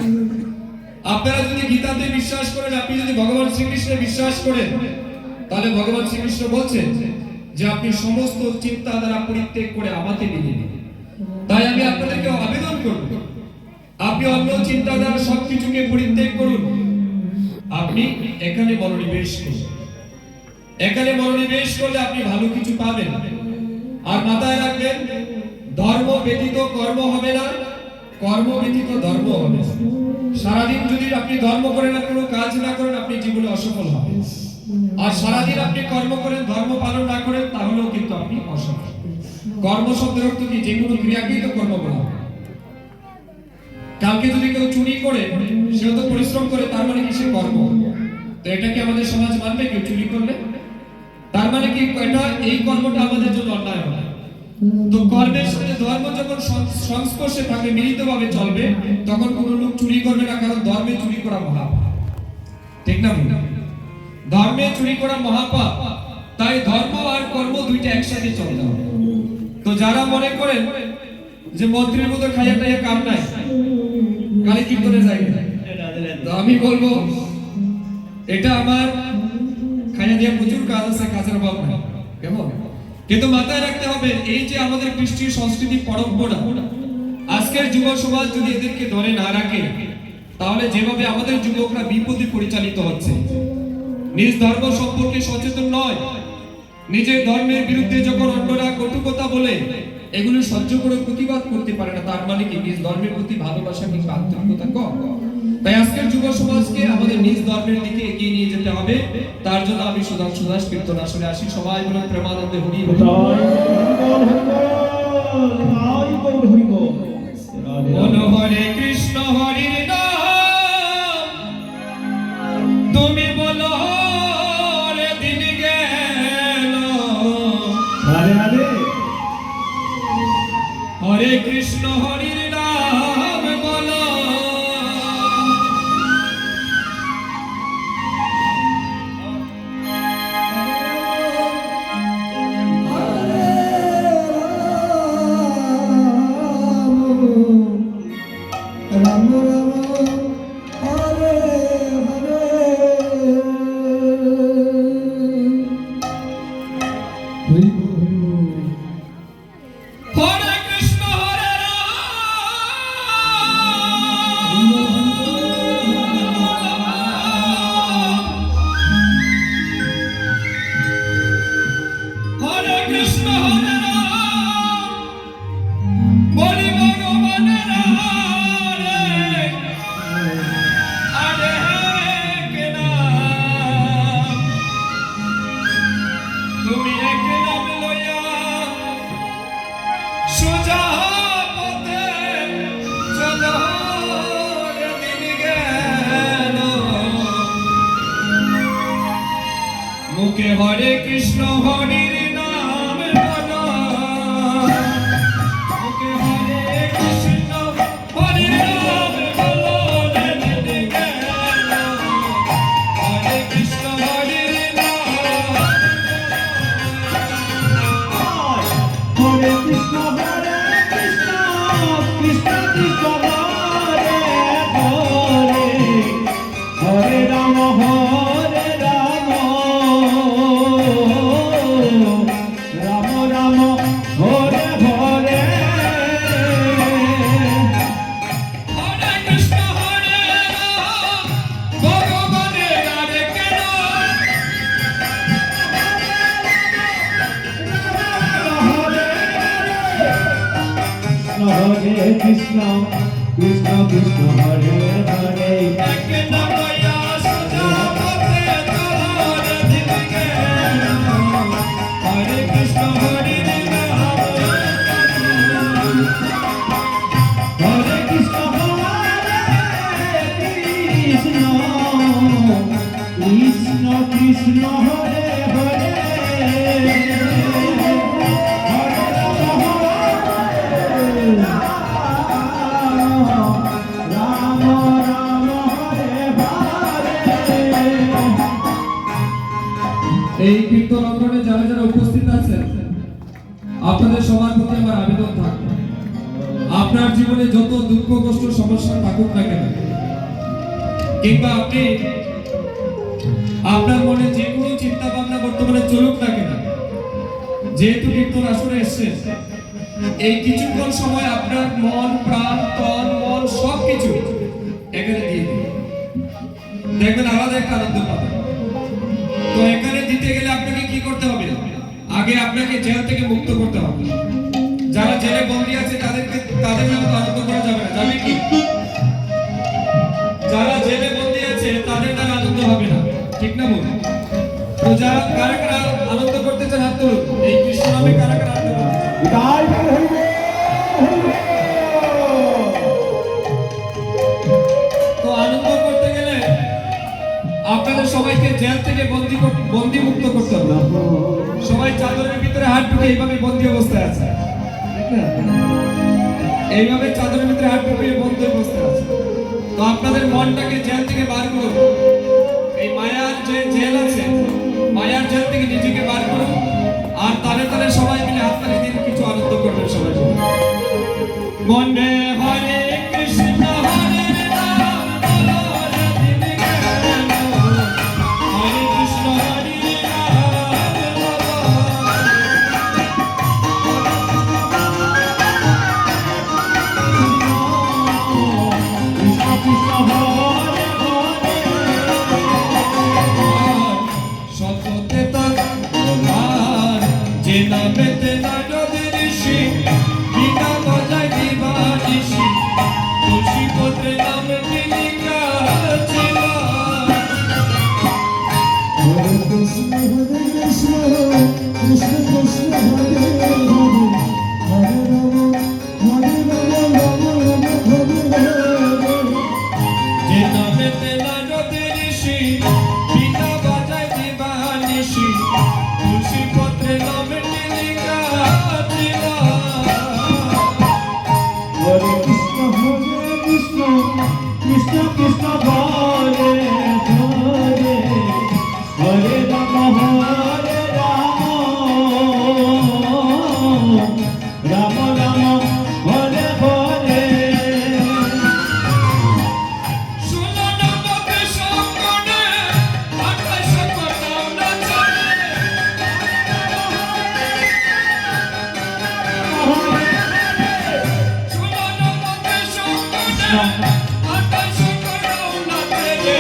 আপনারা যদি গীতাতে বিশ্বাস করেন, আপনি যদি ভগবান শ্রীকৃষ্ণে বিশ্বাস করেন, তাহলে ভগবান শ্রীকৃষ্ণ বলছেন যে আপনি সমস্ত চিন্তা দ্বারা পরিত্যাগ করে আমাতে মিলিয়ে নিন। তাই আমি আপনাদেরকে আবেদন করব, আপনি অন্য চিন্তা দ্বারা সবকিছুকে পরিত্যাগ করুন, আপনি এখানে মনোনিবেশ করুন। এখানে মনোনিবেশ করলে আপনি ভালো কিছু পাবেন। আর মাথায় রাখবেন, ধর্ম ব্যতীত কর্ম হবে না, কর্ম ব্যতীত ধর্ম হবে না। সারাদিন যদি আপনি ধর্ম করেন আর কোনো কাজ না করেন, আপনি জীবনে অসফল হবেন। আর সারাদিন আপনি কর্ম করেন, ধর্ম পালন না করেন, তাহলেও কিন্তু আপনি অসফল। কর্ম শব্দের অর্থ কি? যে কোনো ক্রিয়াকেই তো কর্ম বলা হয়। কালকে যদি কেউ চুরি করে, সেও তো পরিশ্রম করে, তার মানে কি সে কর্ম? তো এটা কি আমাদের সমাজ মানবে কেউ চুরি করলে? তার মানে কি এটা, এই কর্মটা আমাদের জন্য অন্যায় হবে। তো কর্মের সাথে ধর্ম যখন সংস্পর্শে থাকে, মিলিতভাবে চলবে, তখন কোনো লোক চুরি করবে না, কারণ ধর্মে চুরি করা মহাপাপ, ঠিক না? ধর্মে চুরি করা মহাপাপ। তাই ধর্ম আর কর্ম দুইটা একসাথে চলতে হবে। তো যারা মনে করেন যে মন্ত্রীর মতো খাইয়া টাইয়া কাম নাই, কালী কীর্তনে যায় না, তো আমি বলবো এটা আমার খাইয়া দিয়ে প্রচুর কাজ আছে, কাজের অভাব নাই, কেমন? কিন্তু মাথায় রাখতে হবে এই যে আমাদের কৃষ্টি সংস্কৃতি পরম্পরা, আজকের যুব সমাজ যদি এদেরকে ধরে না রাখে তাহলে যেভাবে আমাদের যুবকরা বিপদে পরিচালিত হচ্ছে, নিজ ধর্ম সম্পর্কে সচেতন নয়, নিজের ধর্মের বিরুদ্ধে যখন অন্যরা কটু কথা বলে এগুলো সহ্য করে প্রতিবাদ করতে পারে না, তার মানে কি নিজ ধর্মের প্রতি ভালোবাসা কিংবা আন্তরিকতা কম। তাই আজকের যুব সমাজকে আমাদের নিজ ধর্মের দিকে এগিয়ে নিয়ে যেতে হবে। তার জন্য আমি সুধাংশু দাস কীর্তন আসলে আসি। সবাই বলে প্রেমানন্দে হরি হরি। মনোহরে কৃষ্ণ হরির নাম তুমি বলো রে দিন গেল, হরে কৃষ্ণ হরির নাম বলো। রাম রাম হরে হরে হরি বল। হরে কৃষ্ণ হরে রাম, হরে কৃষ্ণ হরে রাম, বলি ভগবানের হরে আরে কে নাম, তুমি এক নাম লইয়া সোজা পথে চলো রে দিন গেল, মুখে হরে কৃষ্ণ হরির নাম বলো, মুখে হরে কৃষ্ণ হরির নাম বলো রে দিন গেল, হরে কৃষ্ণ হরির নাম। হরে কৃষ্ণ কৃষ্ণ কৃষ্ণ হরে হরে, হরে রাম রাম রাম হরে হরে। হরে কৃষ্ণ হরে রাম, ভগবানের আরে কেন, হরে কৃষ্ণ কৃষ্ণ কৃষ্ণ হরে হরে, এক নাম লইয়া সোজা পথে চলো রে দিন গেল, হরে কৃষ্ণ হরির নাম। হরে কৃষ্ণ কৃষ্ণ কৃষ্ণ কৃষ্ণ হরে হরে, হরে রাম রাম রাম হরে হরে। এই কীর্তন অঙ্গনে যারা যারা উপস্থিত আছেন আপনাদের সবার প্রতি আমার আবেদন থাকবে, আপনার জীবনে যত দুঃখ কষ্ট সমস্যা থাকুক না কেন, কিংবা আপনি আপনার মনে যে কোনো চিন্তা ভাবনা বর্তমানে চলুক না কেন, যেহেতু কীর্তন আসরে এসেছেন এই কিছুক্ষণ সময় আপনার মন প্রাণ তন মন সবকিছু এখানে দিয়ে দিন, দেখবেন আলাদা একটা আনন্দ পাবেন। তো এখানে দিতে গেলে আপনাকে কি করতে হবে? আগে আপনাকে জেল থেকে মুক্ত করতে হবে। যারা জেলে বন্দী আছে তাদের মতো আনন্দ করা যাবে না, যাবে কি? যারা জেলে বন্দী আছে তাদের দ্বারা আনন্দ হবে না, ঠিক না বলুন? তো যারা কারা কারা আনন্দ করতে চান হাত তুলুন। এই কৃষ্ণ নামে কারা কারা আনন্দ করতে চান? জয় হরি তো আনন্দ করতে গেলে আপনাদের সবাইকে জেল থেকে বন্দী মুক্ত করতে হবে। সবাই চাদরের ভিতরে হাত ঢুকে এইভাবে বন্দী অবস্থায় আছে, ঠিক না? এইভাবে চাদরের ভিতরে হাত ঢুকে বন্দী অবস্থায় আছে। তো আপনাদের মনটাকে জেল থেকে বার করুন, এই মায়ার যে জেল আছে মায়ার জেল থেকে নিজেকে বার করুন, আর তালে তালে সবাই মিলে হাততালি দিয়ে কিছু আনন্দ করবেন সবাই। মনে হরে কৃষ্ণ হরে রাম বলো রে কৃষ্ণ আকাশ করো না দেবে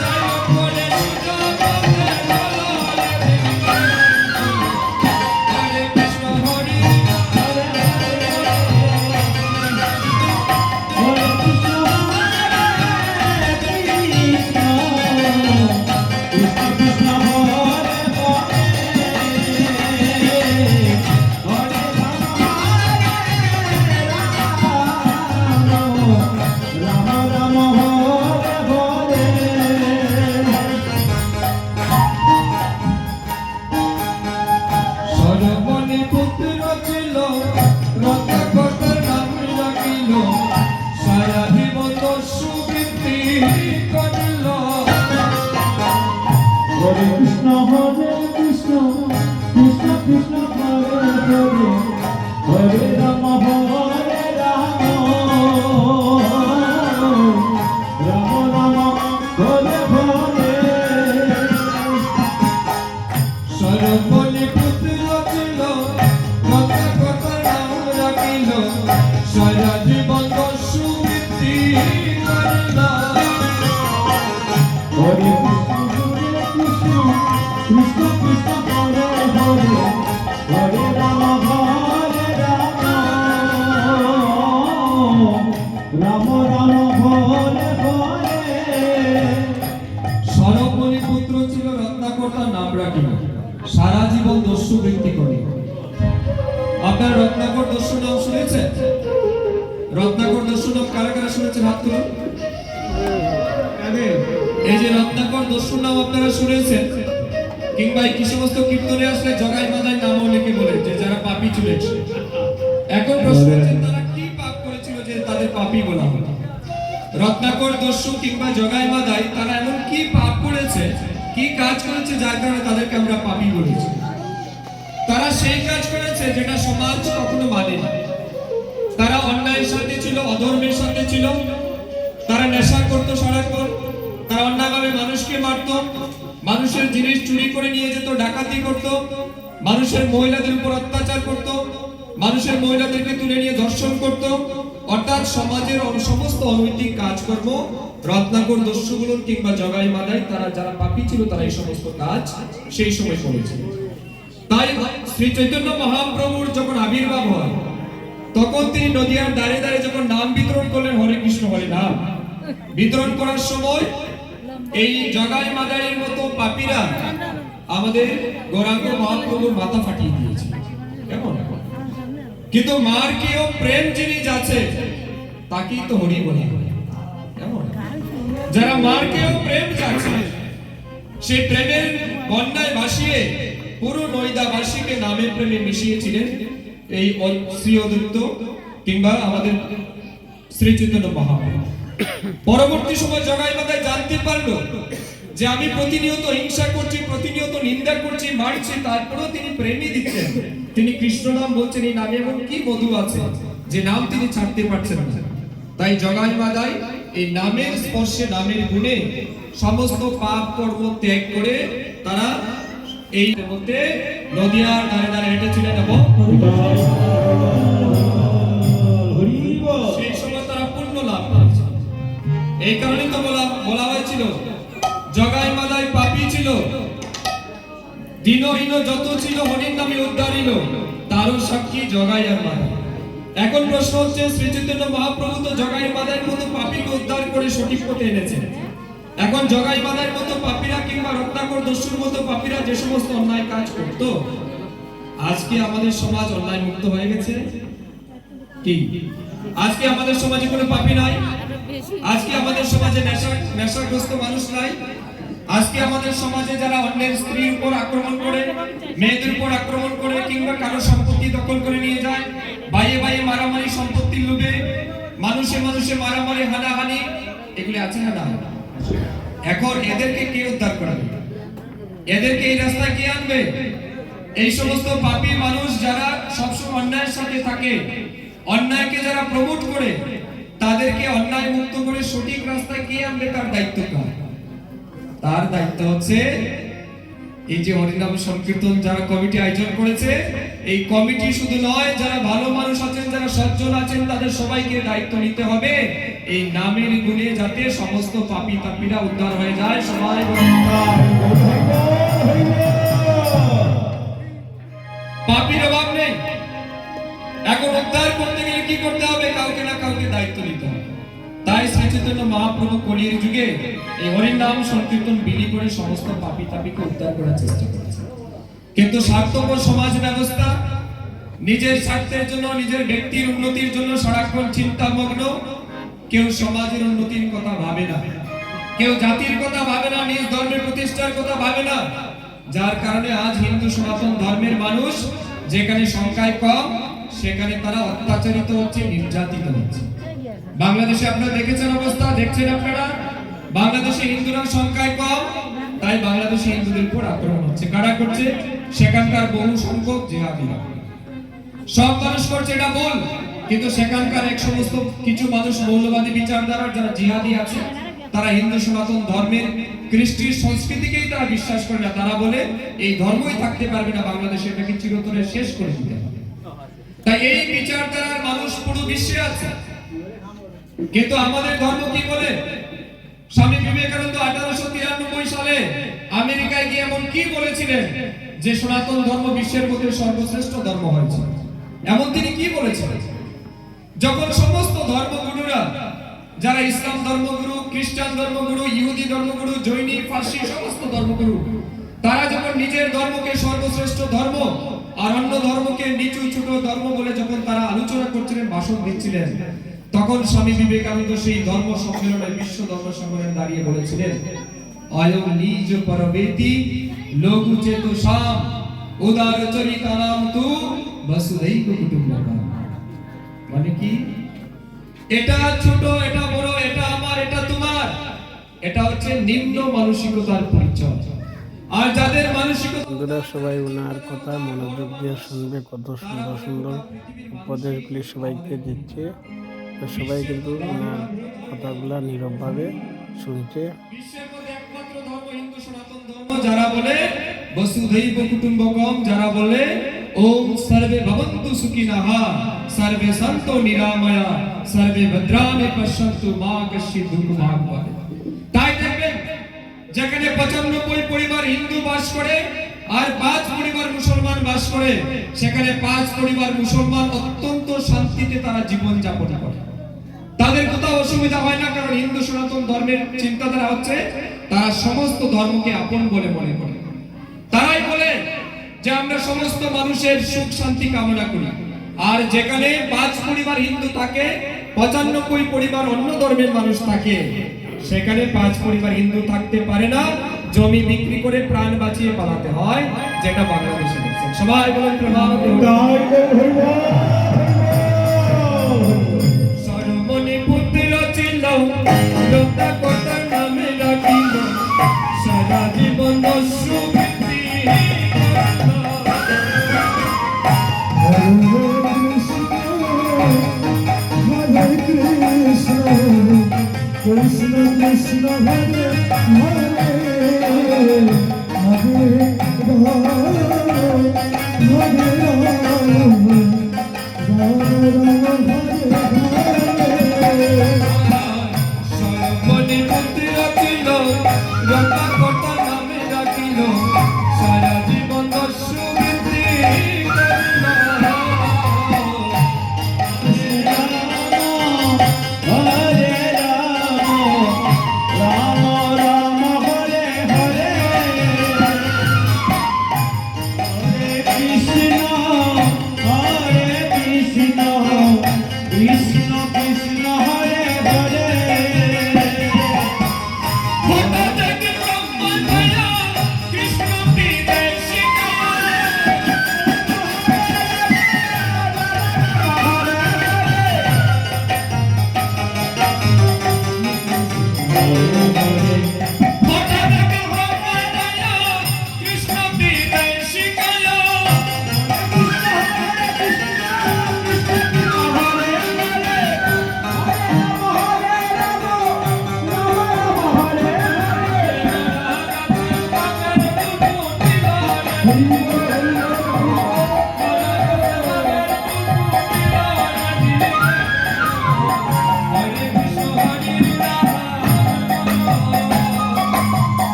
যাই করে সুযোগ পথে চলো হরে কৃষ্ণ হরি হরে কৃষ্ণ কৃষ্ণ কৃষ্ণ হরে হরে হরে রাম রাম হরে হরে সরবনে পুত্র ছিল রত্নাকর নাম রাখিল সারা জীবন সুবৃত্তি করিল হরে কৃষ্ণ কৃষ্ণ কৃষ্ণ হরে হরে হরে রাম হরে রাম রাম রাম হরে হরে সরবনে পুত্র ছিল রত্নাকর নাম রাখিল সারা জীবন সুবৃত্তি করিল হরে কৃষ্ণ কৃষ্ণ কৃষ্ণ হরে হরে হরে রাম হরে রাম রাম রাম হরে হরে সরবনে পুত্র ছিল রত্নাকর তার নাম রাখিল সারা জীবন দস্যু বৃত্তি করে। আপনার রত্নাকর দস্যু নাম শুনেছেন? রত্নাকর দস্যু নাম কারা কারা শুনেছেন হাত তুলুন। এই যে রত্নাকর দস্যু নাম আপনারা শুনেছেন, কিংবা কি সমস্ত কীর্তনে আসলে জগাই মাদাই নাম অনেকে বলে যে যারা পাপী ছিল। এখন প্রশ্ন হচ্ছে তারা কি পাপ করেছিল যে তাদের পাপী বলা হলো? রত্নাকর দস্যু কিংবা জগাই মাদাই তারা এমন কি পাপ করেছে, কি কাজ করেছে যার কারণে তাদেরকে আমরা পাপী বলেছি? তারা সেই কাজ করেছে যেটা সমাজ কখনো মানে না। তারা অন্যায়ের সাথে ছিল, অধর্মের সাথে ছিল। তারা নেশা করতো সারাক্ষণ, তারা অন্যায়ভাবে মানুষকে মারতো, মানুষের জিনিস চুরি করে নিয়ে যেত, ডাকাতি করত, মানুষের মহিলাদের উপর অত্যাচার করত, মানুষের মহিলাদেরকে তুলে নিয়ে ধর্ষণ করত। অর্থাৎ সমাজের সমস্ত অনৈতিক কাজকর্ম রত্নাকর দস্যুগুলো কিংবা জগাই মাদাই তারা যারা পাপী ছিল তারা এই সমস্ত কাজ সেই সময় করেছিল। তাই শ্রী চৈতন্য মহাপ্রভুর যখন আবির্ভাব হয় তখন তিনি নদিয়ার দ্বারে দ্বারে যখন নাম বিতরণ করলেন, হরে কৃষ্ণ হরে নাম বিতরণ করার সময় এই জগাই মাদাইয়ের মতো পাপীরা আমাদের গৌরাঙ্গ মহাপ্রভুর মাথা ফাটিয়ে দিয়েছে। কেমন? কিন্তু মার কেও প্রেম যিনি যাচ্ছে তাকেই তো হরি বলা হয়। কেমন? যারা মার কেও প্রেম যাচ্ছে সেই প্রেমের বন্যায় ভাসিয়ে পুরো নৈদাবাসীকে নামের প্রেমে মিশিয়েছিলেন এই শ্রী অদ্বৈত কিংবা আমাদের শ্রী চৈতন্য মহাপ্রভু। পরবর্তী সময় জগাই মাদাই জানতে পারলো যে আমি প্রতিনিয়ত হিংসা করছি, প্রতিনিয়ত নিন্দা করছি, মারছি, তারপরেও তিনি প্রেমই দিচ্ছেন। তিনি কৃষ্ণ নাম বলছেন, এই নামে এমন কি মধু আছে যে নাম তিনি ছাড়তে পারছেন না। তাই জগাই মাদাই এই নামের স্পর্শে, নামের গুণে সমস্ত পাপ কর্ম ত্যাগ করে তারা এই মধ্যে নদিয়ার ধারে ধারে হেঁটেছিলেন এবং সেই সময় তারা পুণ্য লাভ করেছে। এই কারণে তো বলা হয়েছিল জগাই মাদাই পাপী ছিল, দিনহীন যত ছিল হরির নামে উদ্ধারিল, তারও সাক্ষী জগাই আর মাদাই। এখন প্রশ্ন হচ্ছে শ্রী চৈতন্য মহাপ্রভু তো জগাই মাদাইয়ের মতো পাপীকে উদ্ধার করে সঠিক পথে এনেছেন। এখন জগাই মাদাইয়ের মতো পাপীরা কিংবা রত্নাকর দস্যুর মতো পাপীরা যে সমস্ত অন্যায় কাজ করত, আজকে আমাদের সমাজ অন্যায় মুক্ত হয়ে গেছে কি? আজকে আমাদের সমাজে কোনো পাপী নাই? আজকে আমাদের সমাজে নেশাগ্রস্ত মানুষ নাই? আজকে আমাদের সমাজে যারা অন্যের স্ত্রীর উপর আক্রমণ করে, মেয়েদের উপর আক্রমণ করে, কিংবা কারো সম্পত্তি দখল করে নিয়ে যায়, বাইয়ে বাইয়ে মারামারি, সম্পত্তির লোভে মানুষে মানুষে মারামারি, হানাহানি, এগুলি আছে না? এখন এদেরকে কে উদ্ধার করাবে? এদেরকে এই রাস্তায় কে আনবে? এই সমস্ত পাপী মানুষ যারা সবসময় অন্যায়ের সাথে থাকে, অন্যায়কে যারা প্রমোট করে, তাদেরকে অন্যায় মুক্ত করে সঠিক রাস্তায় কে আনবে? তার দায়িত্ব কার? তার দায়িত্ব হচ্ছে এই যে হরিনাম সংকীর্তন যারা কমিটি আয়োজন করেছে, এই কমিটি শুধু নয়, যারা ভালো মানুষ আছেন, যারা সজ্জন আছেন, তাদের সবাইকে দায়িত্ব নিতে হবে এই নামের গুণে যাতে সমস্ত পাপী তাপীরা উদ্ধার হয়ে যায়। সবাই বলুন পাপীর অভাব নেই। এখন উদ্ধার করতে গেলে কি করতে হবে? কাউকে না কাউকে দায়িত্ব নিতে হবে। তাই শ্রী চৈতন্য মহাপ্রভু কলির যুগে এই হরির নাম সংকীর্তন বিলি করে সমস্ত পাপী তাপীকে উদ্ধার করার চেষ্টা করেছে। কিন্তু স্বার্থপর সমাজ ব্যবস্থা নিজের স্বার্থের জন্য, নিজের ব্যক্তির উন্নতির জন্য সারাক্ষণ চিন্তামগ্ন। কেউ সমাজের উন্নতির কথা ভাবে না, কেউ জাতির কথা ভাবে না, নিজ ধর্মের প্রতিষ্ঠার কথা ভাবে না। যার কারণে আজ হিন্দু সনাতন ধর্মের মানুষ যেখানে সংখ্যায় কম, সেখানে তারা অত্যাচারিত হচ্ছে, নির্যাতিত হচ্ছে। বাংলাদেশে আপনারা দেখেছেন অবস্থা, দেখছেন আপনারা, বাংলাদেশে হিন্দুরা সংখ্যায় কম, তাই বাংলাদেশে হিন্দুদের উপর আক্রমণ হচ্ছে। কারা করছে? সেখানকার বহু সংখ্যক জিহাদিরা। সব মানুষ করছে এটা বল, কিন্তু সেখানকার এক সমস্ত কিছু মানুষ মৌলবাদী বিচারধারার যারা জিহাদি আছে, তারা হিন্দু সনাতন ধর্মের কৃষ্টি সংস্কৃতিকেই তারা বিশ্বাস করে না। তারা বলে এই ধর্মই থাকতে পারবে না, বাংলাদেশে এটাকে চিরতরে শেষ করে দিতে হবে। তাই এই বিচারধারার মানুষ পুরো বিশ্বে আছে। কিন্তু আমাদের ধর্ম কি বলে? স্বামী বিবেকানন্দ 1893 সালে আমেরিকায় গিয়ে এমন কি বলেছিলেন যে সনাতন ধর্ম বিশ্বের মধ্যে সর্বশ্রেষ্ঠ ধর্ম হয়েছে? এমন তিনি কি বলেছিলেন? যখন সমস্ত ধর্মগুরুরা, যারা ইসলাম ধর্মগুরু, খ্রিস্টান ধর্মগুরু, ইহুদি ধর্মগুরু, জৈনী, ফার্সি সমস্ত ধর্মগুরু, তারা যখন নিজের ধর্মকে সর্বশ্রেষ্ঠ ধর্ম আর অন্য ধর্মকে নিচু ছোট ধর্ম বলে যখন তারা আলোচনা করছিলেন, ভাষণ দিচ্ছিলেন, তখন স্বামী বিবেকানন্দ সেই ধর্ম সম্মেলনে, বিশ্ব ধর্ম সম্মেলনে দাঁড়িয়ে বলেছিলেন, অয়ং নিজ পরবেতি লঘু চেতু সাম উদার চরিতানাম তু বসুধৈব কুটুম্বকম। মানে কি? এটা ছোট, এটা বড়, এটা আমার, এটা তোমার, এটা হচ্ছে নিম্ন মানসিকতার পরিচয়। আর যাদের মানসিকতা, বন্ধুরা সবাই ওনার কথা মনোযোগ দিয়ে শুনবে, কত সুন্দর সুন্দর উপদেশগুলি সবাইকে দিচ্ছে। তো সবাই কিন্তু ওনার কথাগুলা নীরবভাবে শুনছে। বিশ্বের মধ্যে একমাত্র ধর্ম হিন্দু সনাতন ধর্ম। যারা বলে বসুধৈব কুটুম্বকম, যারা বলে ওম সর্বে ভবন্তু সুখিনঃ সর্বে সন্তু নিরাময়া সর্বে ভদ্রাণি পশ্যন্তু মা কশ্চিৎ দুঃখভাগ ভবেৎ। তাই দেখবেন যেখানে 95 পরিবার হিন্দু বাস করে আর 5 পরিবার মুসলমান বাস করে, সেখানে 5 পরিবার মুসলমান অত্যন্ত শান্তিতে তারা জীবন যাপন করে। তাদের কোথাও অসুবিধা হয় না, কারণ হিন্দু সনাতন ধর্মের চিন্তাধারা হচ্ছে তারা সমস্ত ধর্মকে আপন বলে মনে করে। তারাই বলে যে আমরা সমস্ত মানুষের সুখ শান্তি কামনা করি। আর যেখানে 5 পরিবার হিন্দু থাকে, 95 পরিবার অন্য ধর্মের মানুষ থাকে, সেখানে 5 পরিবার হিন্দু থাকতে পারে না, জমি বিক্রি করে প্রাণ বাঁচিয়ে পালাতে হয়, যেটা বাংলাদেশে দেখছেন। সবাই বলেন প্রভাত। সরমণি পুত্র ছিল, লোকটা কথা নামে রাখিল, সারা জীবন সুবৃত্তি। কৃষ্ণ কৃষ্ণ হরে হরে হরে হরে সরমণি পুত্র ছিল, লোকটা কথা নামে রাখিল, সারা জীবন সুবৃত্তি করিল।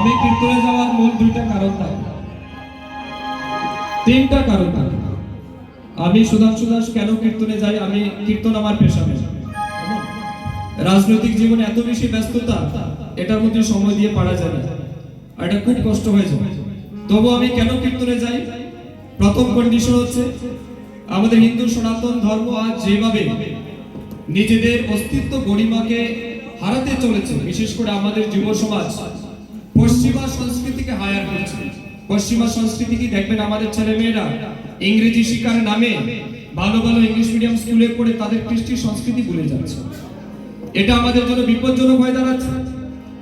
আমি কীর্তনে যাওয়ার মূল দুইটা কারণ থাকে, তিনটা কারণ থাকে। আমি সুধাংশু দাস কেন কীর্তনে যাই? আমি কীর্তন আমার পেশা পেশা। রাজনৈতিক জীবনে এত বেশি ব্যস্ততা, এটার মধ্যে সময় দিয়ে পারা যায় না, আর এটা খুব কষ্ট হয়ে যায়। তবু আমি কেন কীর্তনে যাই? প্রথম কন্ডিশন হচ্ছে আমাদের হিন্দু সনাতন ধর্ম আজ যেভাবে নিজেদের অস্তিত্ব গরিমাকে হারাতে চলেছে, বিশেষ করে আমাদের যুব সমাজ পশ্চিমা সংস্কৃতিকে হায়ার করছে। পশ্চিমা সংস্কৃতি কি দেখবেন, আমাদের ছেলেমেয়েরা ইংরেজি শিক্ষার নামে ভালো ভালো ইংলিশ মিডিয়াম স্কুলে পড়ে তাদের কৃষ্টি সংস্কৃতি ভুলে যাচ্ছে। এটা আমাদের জন্য বিপজ্জনক হয়ে দাঁড়াচ্ছে।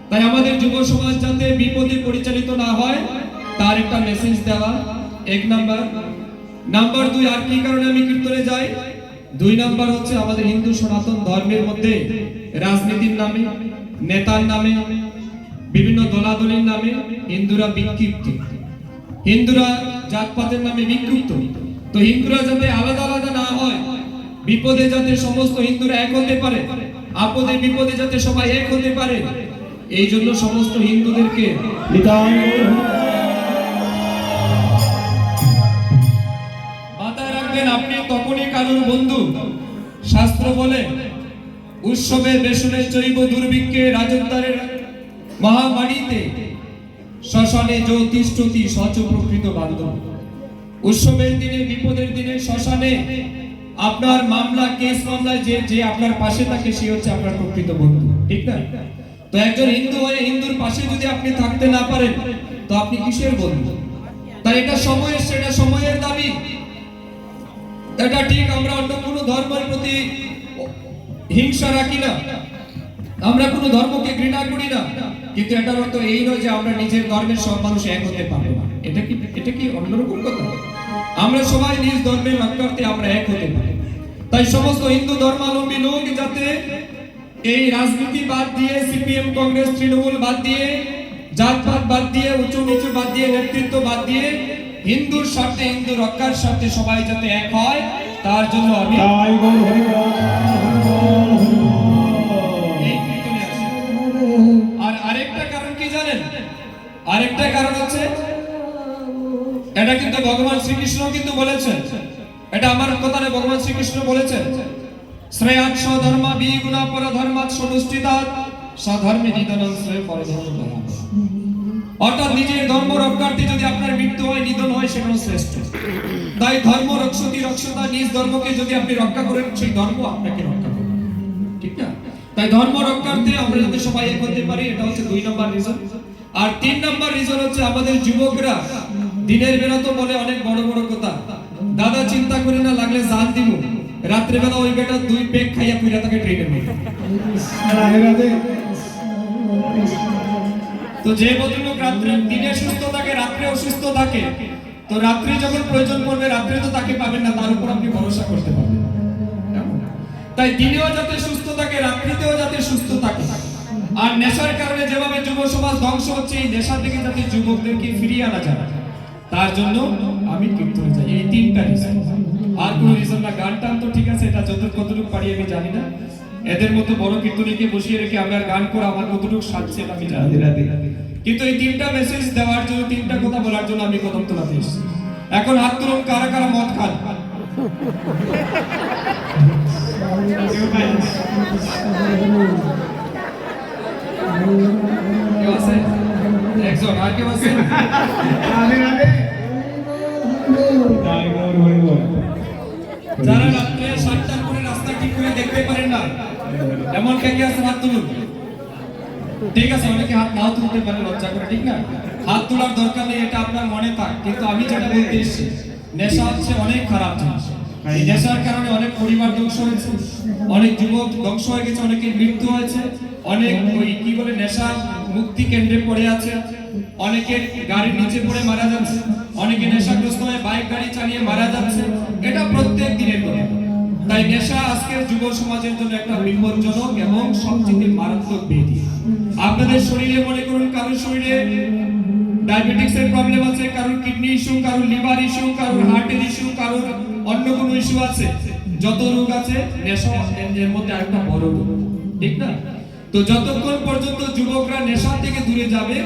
তাই আমাদের যুব সমাজ যাতে বিপদে পরিচালিত না হয় তার একটা মেসেজ দেওয়া এক নাম্বার। নাম্বার দুই, আর কি কারণে আমি কীর্তনে যাই? দুই নাম্বার হচ্ছে আমাদের হিন্দু সনাতন ধর্মের মধ্যে রাজনীতির নামে, নেতার নামে, বিভিন্ন দলাদলির নামে হিন্দুরা বিক্ষিপ্ত, হিন্দুরা জাতপাতের নামে বিক্ষিপ্ত। তো হিন্দুরা যাতে আলাদা আলাদা না হয়, বিপদে যাতে সমস্ত হিন্দুরা এক হতে পারে, আপদে বিপদে যাতে সবাই এক হতে পারে, এই জন্য সমস্ত হিন্দুদেরকে মাথায় রাখবেন, আপনি তখনই কারুর বন্ধু। শাস্ত্র বলে উৎসবে বেসনে চৈব দুর্ভিক্ষে রাজত্বের মহামারীতে শ্মশানে জ্যোতিষ্ঠতি সচ প্রকৃত বান্ধব। উৎসবের দিনে, বিপদের দিনে শ্মশানে আপনার মামলা কেস মামলায় যে আপনার পাশে থাকে সে হচ্ছে আপনার প্রকৃত বন্ধু, ঠিক না? তো একজন হিন্দু হয়ে হিন্দুর পাশে যদি আপনি থাকতে না পারেন তো আপনি কিসের বন্ধু? তাই এটা সময়ের, সেটা সময়ের দাবি। এটা ঠিক, আমরা অন্য কোনো ধর্মের প্রতি হিংসা রাখি না, আমরা কোনো ধর্মকে ঘৃণা করি না, কিন্তু এটার অর্থ এই নয় যে আমরা নিজের ধর্মের সব মানুষ এক হতে পারবো না। এটা কি অন্যরকম কথা? আমরা সবাই নিজ ধর্মের রক্ষার্থে আমরা এক হতে পারি। তাই সমস্ত হিন্দু ধর্মাবলম্বী লোক যাতে এই রাজনীতি বাদ দিয়ে, সিপিএম কংগ্রেস তৃণমূল বাদ দিয়ে, জাতপাত বাদ দিয়ে, উঁচু নিচু বাদ দিয়ে, নেতৃত্ব বাদ দিয়ে হিন্দুর স্বার্থে, হিন্দু রক্ষার স্বার্থে সবাই যাতে এক হয়, তার জন্য আমি এই কীর্তনে আসি। আর আরেকটা কারণ কি জানেন? আরেকটা কারণ হচ্ছে, এটা কিন্তু ভগবান শ্রীকৃষ্ণ কিন্তু বলেছেন, এটা আমার কথা নয়, ভগবান শ্রীকৃষ্ণ বলেছেন শ্রেয়াৎ স্বধর্মা বিগুণা পরধর্মাৎ সমষ্টিতাৎ স্বধর্মে নিধনং শ্রেয় পরধর্ম। অর্থাৎ নিজের ধর্ম রক্ষার্থে যদি আপনার মৃত্যু হয়, নিধন হয়, সেগুলো শ্রেষ্ঠ। তাই ধর্ম রক্ষতি রক্ষতা, নিজ ধর্মকে যদি আপনি রক্ষা করেন সেই ধর্ম আপনাকে রক্ষা করবে, ঠিক না? তাই ধর্ম রক্ষার্থে আমরা যাতে সবাই এক হতে পারি, এটা হচ্ছে 2 নম্বর রিজন। আর 3 নম্বর রিজন হচ্ছে আমাদের যুবকরা দিনের বেলা তো বলে অনেক বড় বড় কথা, দাদা চিন্তা করি না, লাগলে জান দিব, রাত্রে বেলা ওই বেটা 2 পেক খাইয়া পুরা তাকে ট্রেনে নেয়। তো যে ভদ্রলোক রাত্রে দিনে সুস্থ থাকে, রাত্রে অসুস্থ থাকে, তো রাত্রে যখন প্রয়োজন পড়বে রাত্রে তো তাকে পাবেন না, তার উপর আপনি ভরসা করতে পারবেন। তাই দিনেও যাতে সুস্থ থাকে, রাত্রিতেও যাতে সুস্থ থাকে। আর নেশার কারণে যেভাবে যুব সমাজ ধ্বংস হচ্ছে, এই নেশা থেকে যাতে যুবকদেরকে ফিরিয়ে আনা যায়, তার জন্য আমি কীর্তনে যাই। এই 3টা রিজন, আর কোনো রিজন না। গান টান তো ঠিক আছে, এটা কতটুকু পারি আমি জানি না। এদের মতো বড় কীর্তনীকে বসিয়ে রেখে আমি আর গান করে আমার কতটুকু সাজছে এটা আমি জানি না, কিন্তু এই 3টা মেসেজ দেওয়ার জন্য, 3টা কথা বলার জন্য আমি কদম তোলাতে এসেছি। এখন হাত তুলুন কারা কারা মদ খান। কেউ আছে? একজন, আর কেউ আছে? যারা রাত্রে 7টার পরে রাস্তা ঠিক করে দেখতে পারেন না, এমন কে কে আছে? হাত তুলুন। ঠিক আছে, অনেকে হাত নাও তুলতে পারে লজ্জা করে, ঠিক না? হাত তোলার দরকার নেই, এটা আপনার মনে থাক। কিন্তু আমি যেটা বলতে এসেছি, নেশা হচ্ছে অনেক খারাপ জিনিস। এই নেশার কারণে অনেক পরিবার ধ্বংস হয়েছে, অনেক যুবক ধ্বংস হয়ে গেছে, অনেকের মৃত্যু হয়েছে, অনেক ওই কি বলে নেশা মুক্তি কেন্দ্রে পড়ে আছে, অনেকের গাড়ির নিচে পড়ে মারা যাচ্ছে, অনেকে নেশাগ্রস্ত হয়ে বাইক গাড়ি চালিয়ে মারা যাচ্ছে। এটা প্রত্যেক দিনের ঘটনা। তাই নেশা আজকের যুব সমাজের জন্য একটা বিপজ্জনক এবং সবচেয়ে মারাত্মক ব্যাধি। আপনাদের শরীরে মনে করুন কারোর শরীরে ডায়াবেটিক্সের প্রবলেম আছে, কারোর কিডনি ইস্যু, কারোর লিভার ইস্যু, কারোর হার্টের ইস্যু, কারোর অন্য কোনো ইস্যু আছে, যত রোগ আছে নেশা এর মধ্যে আরেকটা বড় রোগ, ঠিক না? তো যতক্ষণ পর্যন্ত যুবকরা নেশা থেকে দূরে যাবে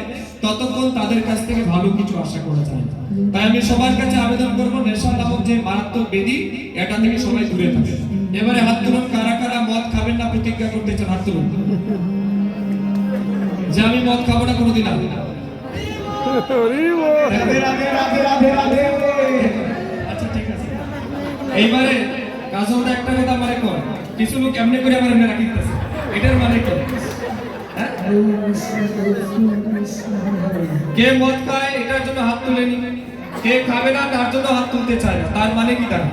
ততক্ষণ তাদের কাছ থেকে ভালো কিছু আশা করা যায় না। তাই আমি সবার কাছে আবেদন করবো, নেশা নামক যে মারাত্মক ব্যাধি, এটা থেকে সবাই দূরে থাকে। এবারে হাত তুলুন, কারা কারা মদ খাবেন না প্রতিজ্ঞা করতে চান, হাত তুলুন যে আমি মদ খাবো না কোনোদিন। রাধে রাধে রাধে রাধে রাধে। আচ্ছা ঠিক আছে, এইবারে কাজলটা একটা কথা মানে কর, কিছু লোক এমনি করে আমার এমনি রাখিতেছে, এটার মানে কি? হ্যাঁ? কে মদ খায় এটার জন্য হাত তুলেনি, কে খাবে না তার জন্য হাত তুলতে চায় না, তার মানে কি? তার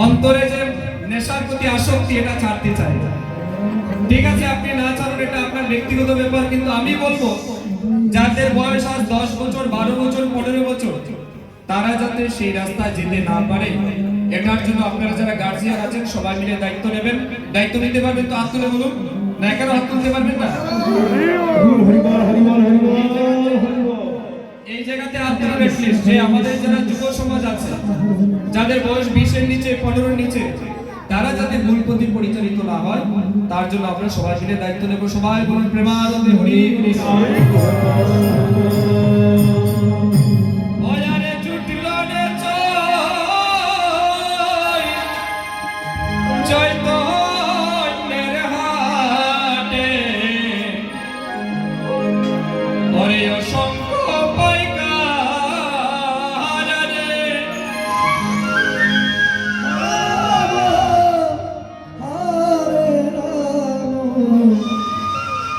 অন্তরে যে নেশার প্রতি আসক্তি, এটা ছাড়তে চায় না। ঠিক আছে, আপনি না ছাড়ুন, এটা আপনার ব্যক্তিগত ব্যাপার, কিন্তু আমি বলবো যাদের বয়স আজ 10 বছর, 12 বছর, 15 বছর, তারা যাতে সেই রাস্তায় যেতে না পারে, এটার জন্য আপনারা যারা গার্জিয়ান আছেন সবাই মিলে দায়িত্ব নেবেন। দায়িত্ব নিতে পারবেন তো হাত তুলে বলুন, না কেন হাত তুলতে পারবেন না? হরিবল হরিবল হরিবল হরিবল। এই জায়গাতে আপনারা প্লিজ, যে আমাদের যারা যুব সমাজ আছে, যাদের বয়স 20 এর নিচে, 15 এর নিচে, তারা যাতে ভুল পথে পরিচালিত না হয়, তার জন্য আমরা সবাই মিলে দায়িত্ব নেব। সবাই বলুন প্রেমানন্দে হরি হরি। ওয়ারে জুটলো রে চৈতন্যের হাটে, ওরে অসংখ্য পাইকার রে,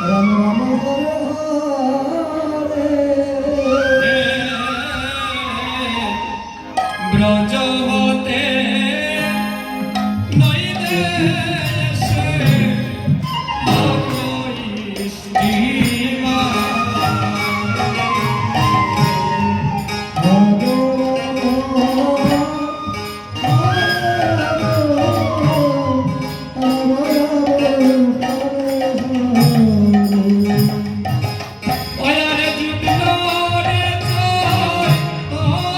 রাম রাম হরে হরে। ব্রজ হতে নই দেশে ইষ্টিমা, ওয়ারে জুটলো রে চৈতন্যের হাটে,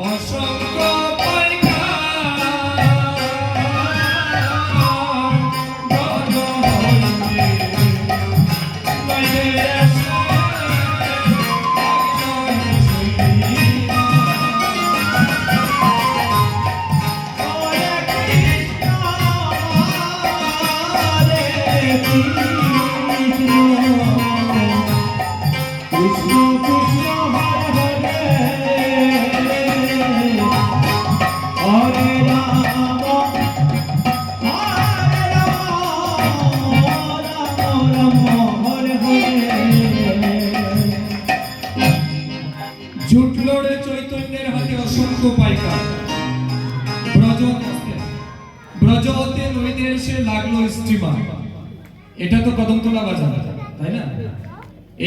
অসংখ্য পাইকার ব্রজ হইতে নইলে এসে কৃষ্ণ কৃষ্ণ হরে হরে হরে রাম হরে রাম রাম রাম হরে হরে। জুটলো রে চৈতন্যের হাতে অসংখ্য পাইকার, ব্রজ হতে নদীতে এসে লাগলো স্টিমার। এটা তো কদমতলা বাজার, তাই না?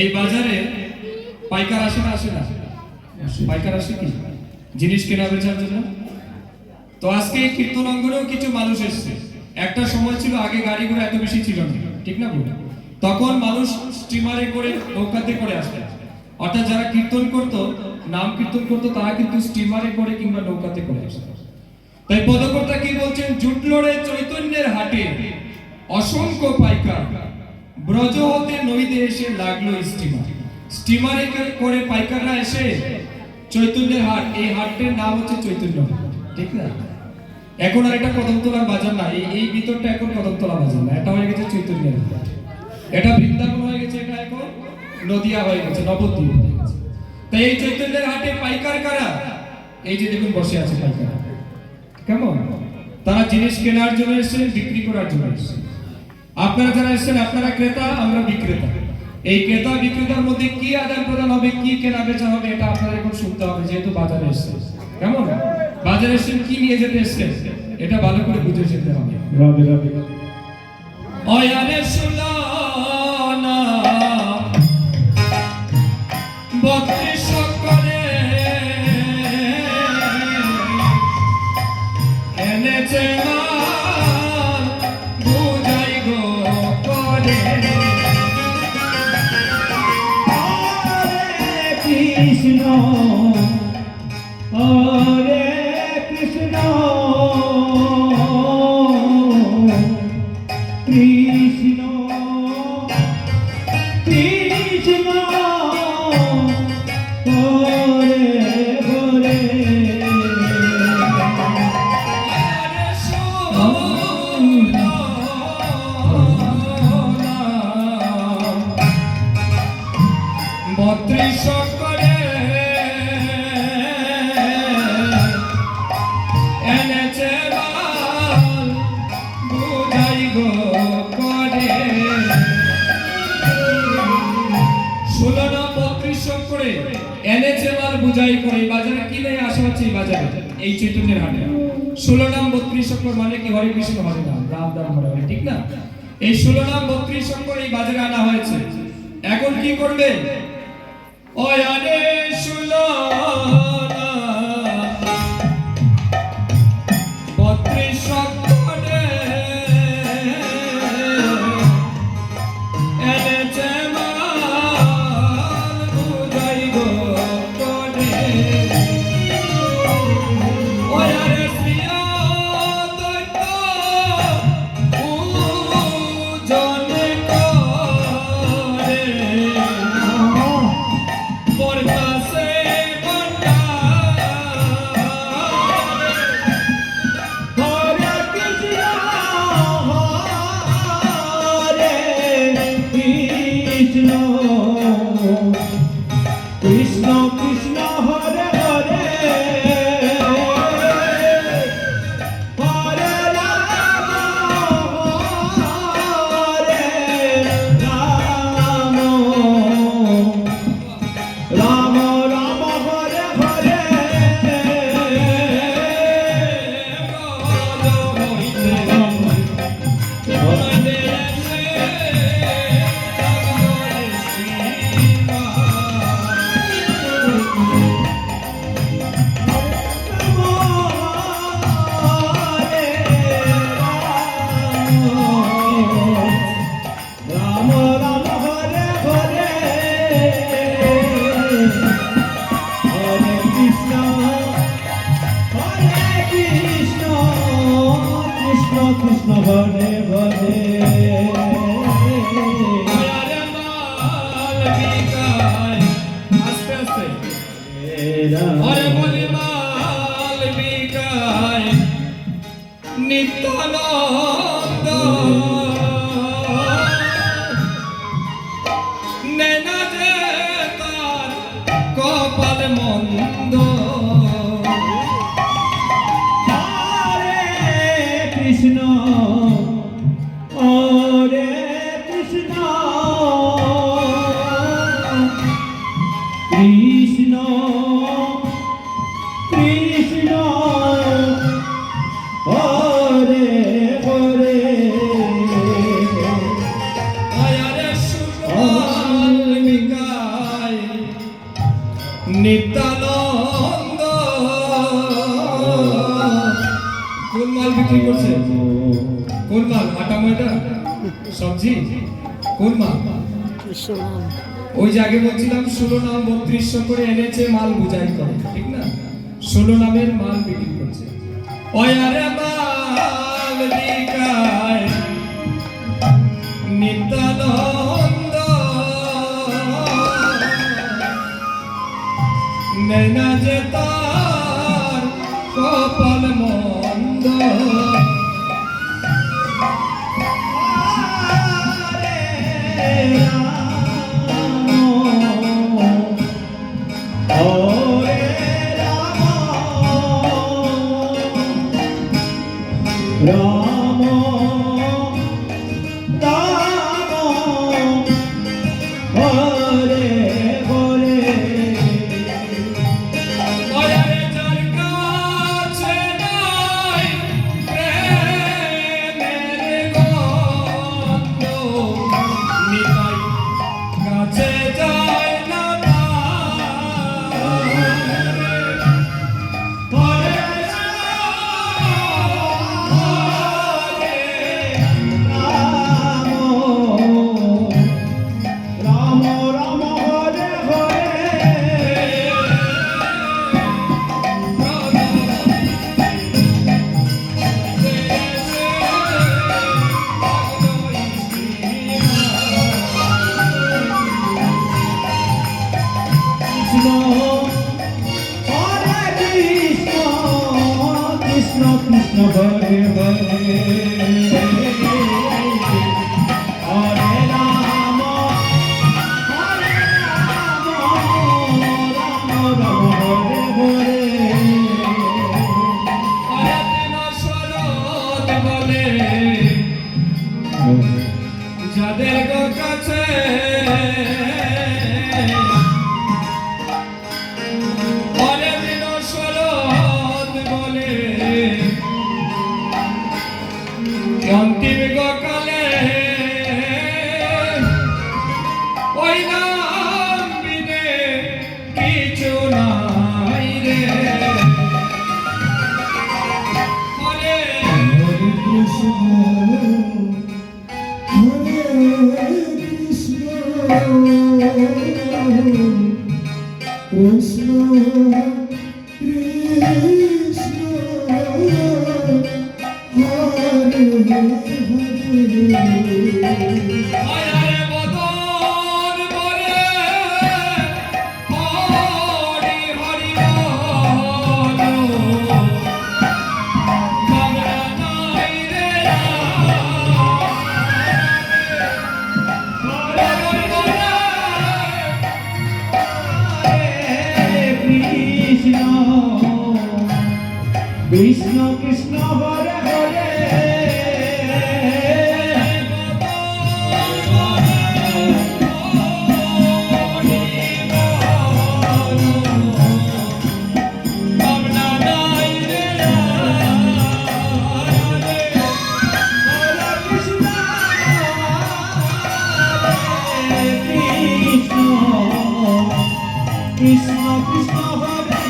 এই বাজারে পাইকার আসে না, আসে না? পাইকার আসে কি জিনিস কেনা বেচার জন্য? তো আজকে এই কীর্তন অঙ্গনেও কিছু মানুষ এসছে। একটা সময় ছিল, আগে গাড়ি ঘোড়া এত বেশি ছিল না, ঠিক না বলুন? তখন মানুষ স্টিমারে করে, নৌকাতে করে আসে, অর্থাৎ যারা কীর্তন করতো, নাম কীর্তন করতো, তারা কিন্তু স্টিমারে করে কিংবা নৌকাতে করে আসে। তাই পদকর্তা কি বলছেন? জুটলো রে চৈতন্যের হাটে অসংখ্য পাইকার, ব্রজ হতে নদীতে এসে লাগলো স্টিমার। স্টিমারে করে পাইকাররা এসে চৈতন্যের হাট, এই হাটটির নাম হচ্ছে চৈতন্য হাট, ঠিক না? এখন আর এটা কদমতলার বাজার না, এই ভিতরটা এখন কদমতলা বাজার না, এটা হয়ে গেছে চৈতন্যের হাট, এটা বৃন্দাবন হয়ে গেছে, এটা এখন নদিয়া হয়ে গেছে, নবদ্বীপ হয়ে গেছে। তাই এই চৈতন্যের হাটে পাইকার কারা? এই যে দেখুন বসে আছে পাইকার, কেমন? তারা জিনিস কেনার জন্য এসেছেন, বিক্রি করার জন্য এসেছেন। আপনারা যারা এসেছেন, আপনারা ক্রেতা, আমরা বিক্রেতা। এই ক্রেতা বিক্রেতার মধ্যে কি আদান প্রদান হবে, কি কেনা বেচা হবে, এটা আপনারা এখন শুনতে হবে, যেহেতু বাজারে এসেছেন। কেমন? বাজারে এসেছেন, কি নিয়ে যেতে এসেছেন, এটা ভালো করে বুঝে যেতে হবে। রাধে রাধে। ওয়ারে সুলানা বত্রিশ করে এনেছে মাল, বুঝাই গো করে। হরে কৃষ্ণ হরে কৃষ্ণ বুঝাই করে এই বাজারে কি নেই আসা হচ্ছে এই বাজারে এই চৈতন্যের হাটে 16 নাম 32 অক্ষর মানে কি হরে কৃষ্ণ হরে নাম রাম রাম হরে হরে, ঠিক না? এই 16 নাম 32 অক্ষর এই বাজারে আনা হয়েছে। এখন কি করবে? ওয়ারে 16 32 অক্ষরে এনেছে মাল বুঝাই গো করে। ওয়ারে শ্রিয়া দৈত্য পূজনে করে পরতাসে বন্ডা হরে কৃষ্ণ হরে কৃষ্ণ কৃষ্ণ কৃষ্ণ হরে হরে হরে রাম হরে রাম রাম রাম হরে হরে রাম রাম হরে হরে হরে কৃষ্ণ কৃষ্ণ কৃষ্ণ হরে হরে আস্তে আস্তে রাম ওরে বলি মাল বিকায় নিত্যানন্দ নেনা যে তার কপাল মন্দ হরে কৃষ্ণ হরে কৃষ্ণ কৃষ্ণ কৃষ্ণ হরে হরে আয়ারে সুরমাল বিকায় নিত্যানন্দ কোন মাল বিক্রি করছে? কোন মাল? আটা ময়দা সবজি? কোন মাল? ওই যে আগে বলছিলাম 16 নাম 32 করে এনেছে মাল বুঝাই করে, ঠিক না? 16 নামের মাল বিক্রি করছে। ওয়ারে মাল বিকায় নিত্যানন্দ নেনা যে তার কপাল মন্দ রাম রাম হরে হরে ওয়ারে যার কাছে নাই প্রেমের গন্ধ নিতাই কাছে যায় না তার। হরে রাম রাম হরে হরে কৃষ্ণ হরে কৃষ্ণ কৃষ্ণ কৃষ্ণ হরে হরে হরে রাম রাম রাম হরে হরে যাদের গো কাছে অন্তিম কালে ওই নাম বিনে কিছু নাই রে হরে হরে কৃষ্ণ কৃষ্ণ কৃষ্ণ হরে হরে হরে বদন বলে হরি হরি বল বাংলা নাই রে হরে হরি বলে কৃষ্ণ কৃষ্ণ কৃষ্ণ হরে হরে বাংলা নাই রে কৃষ্ণ কৃষ্ণ হরে হরে কৃষ্ণ কৃষ্ণ হরে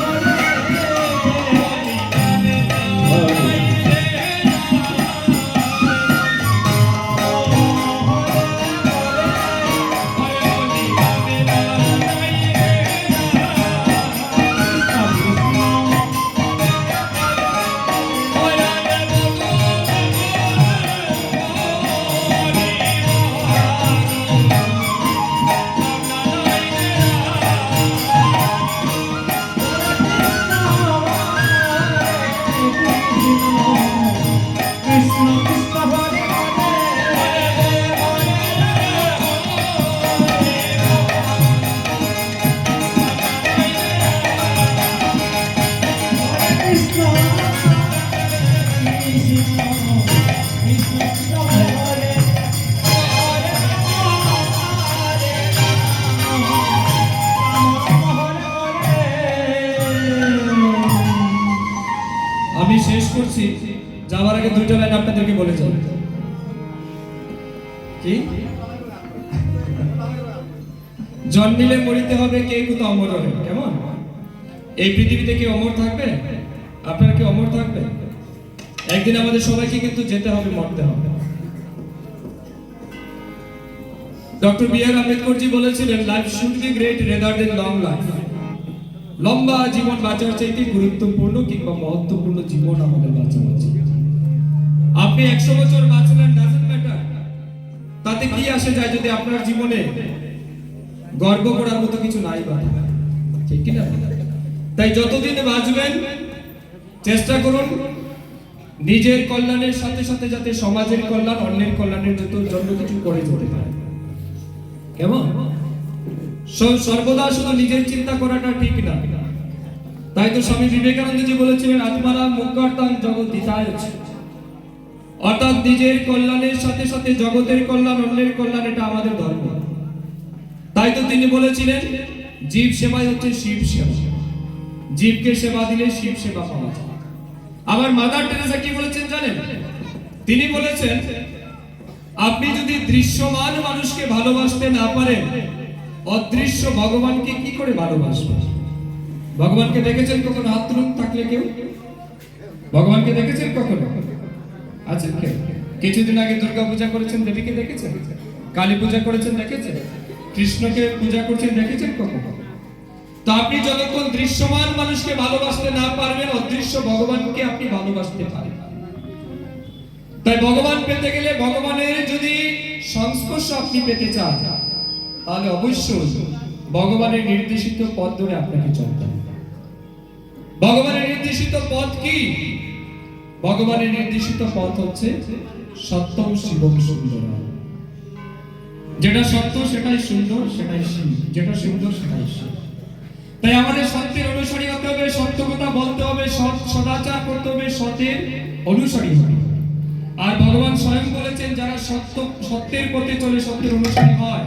কৃষ্ণ কৃষ্ণ কৃষ্ণ কৃষ্ণ হরে হরে আমি শেষ করছি যাওয়ার আগে দুইটা লাইন আপনাদেরকে বলে যাই কি জন্মিলে মরিতে হবে কে কিন্তু অমর হবে কেমন এই পৃথিবীতে কি অমর থাকবে আপনারা কি অমর থাকবে একদিন আমাদের সবাইকে কিন্তু যেতে হবে মরতে হবে ডক্টর বি আর আম্বেদকর জি বলেছিলেন life should be great rather than long life লম্বা জীবন বাঁচার চাইতে গুরুত্বপূর্ণ কিংবা মহত্বপূর্ণ জীবন আমাদের বাঁচা উচিত আপনি 100 বছর বাঁচলেন ডাজন্ট ম্যাটার তাতে কি আসে যায় যদি আপনার জীবনে গর্ব করার মতো কিছু নাই বা ঠিক কি না তাই যতদিন বাঁচবেন চেষ্টা করুন নিজের কল্যাণের সাথে সাথে যাতে সমাজের কল্যাণ অন্যের কল্যাণের জন্য কিছু করে যেতে পারে কেমন সর্বদা শুধু নিজের চিন্তা করাটা ঠিক না তাই তো স্বামী বিবেকানন্দ জি বলেছিলেন আত্মারাম মুক্তার্তাং জগদ্ধিতায় অর্থাৎ নিজের কল্যাণের সাথে সাথে জগতের কল্যাণ অন্যের কল্যাণ এটা আমাদের ধর্ম তাই তো তিনি বলেছিলেন জীব সেবাই হচ্ছে শিব সেবা জীবকে সেবা দিলে শিব সেবা পাওয়া যায় আবার মাদার টেরেসা কি বলেছেন জানেন তিনি বলেছেন আপনি যদি দৃশ্যমান মানুষকে ভালোবাসতে না পারেন অদৃশ্য ভগবানকে কি করে ভালোবাসবেন ভগবানকে দেখেছেন কখনো হাত তুলুন থাকলে কেউ ভগবানকে দেখেছেন কখনো আচ্ছা কিছুদিন আগে দুর্গা পূজা করেছেন দেবীকে দেখেছেন কালী পূজা করেছেন দেখেছেন কৃষ্ণকে পূজা করছেন দেখেছেন কখনো তো আপনি যতক্ষণ দৃশ্যমান মানুষকে ভালোবাসতে না পারবেন অদৃশ্য ভগবানকে আপনি ভালোবাসতে পারেন তাই ভগবান পেতে গেলে ভগবানের যদি সংস্পর্শ আপনি পেতে চান তাহলে অবশ্যই ভগবানের নির্দেশিত পথ ধরে আপনাকে চলতে হবে ভগবানের নির্দেশিত পথ কি ভগবানের নির্দেশিত পথ হচ্ছে সত্যম শিবম সুন্দরম যেটা সত্য সেটাই সুন্দর সেটাই শিব যেটা সুন্দর সেটাই শিব তাই আমাদের সত্যের অনুসারী হতে হবে সত্য কথা বলতে হবে সদাচার করতে হবে সত্যের অনুসারী হবে আর ভগবান স্বয়ং বলেছেন যারা সত্যের পথে চলে সত্যের অনুসারী হয়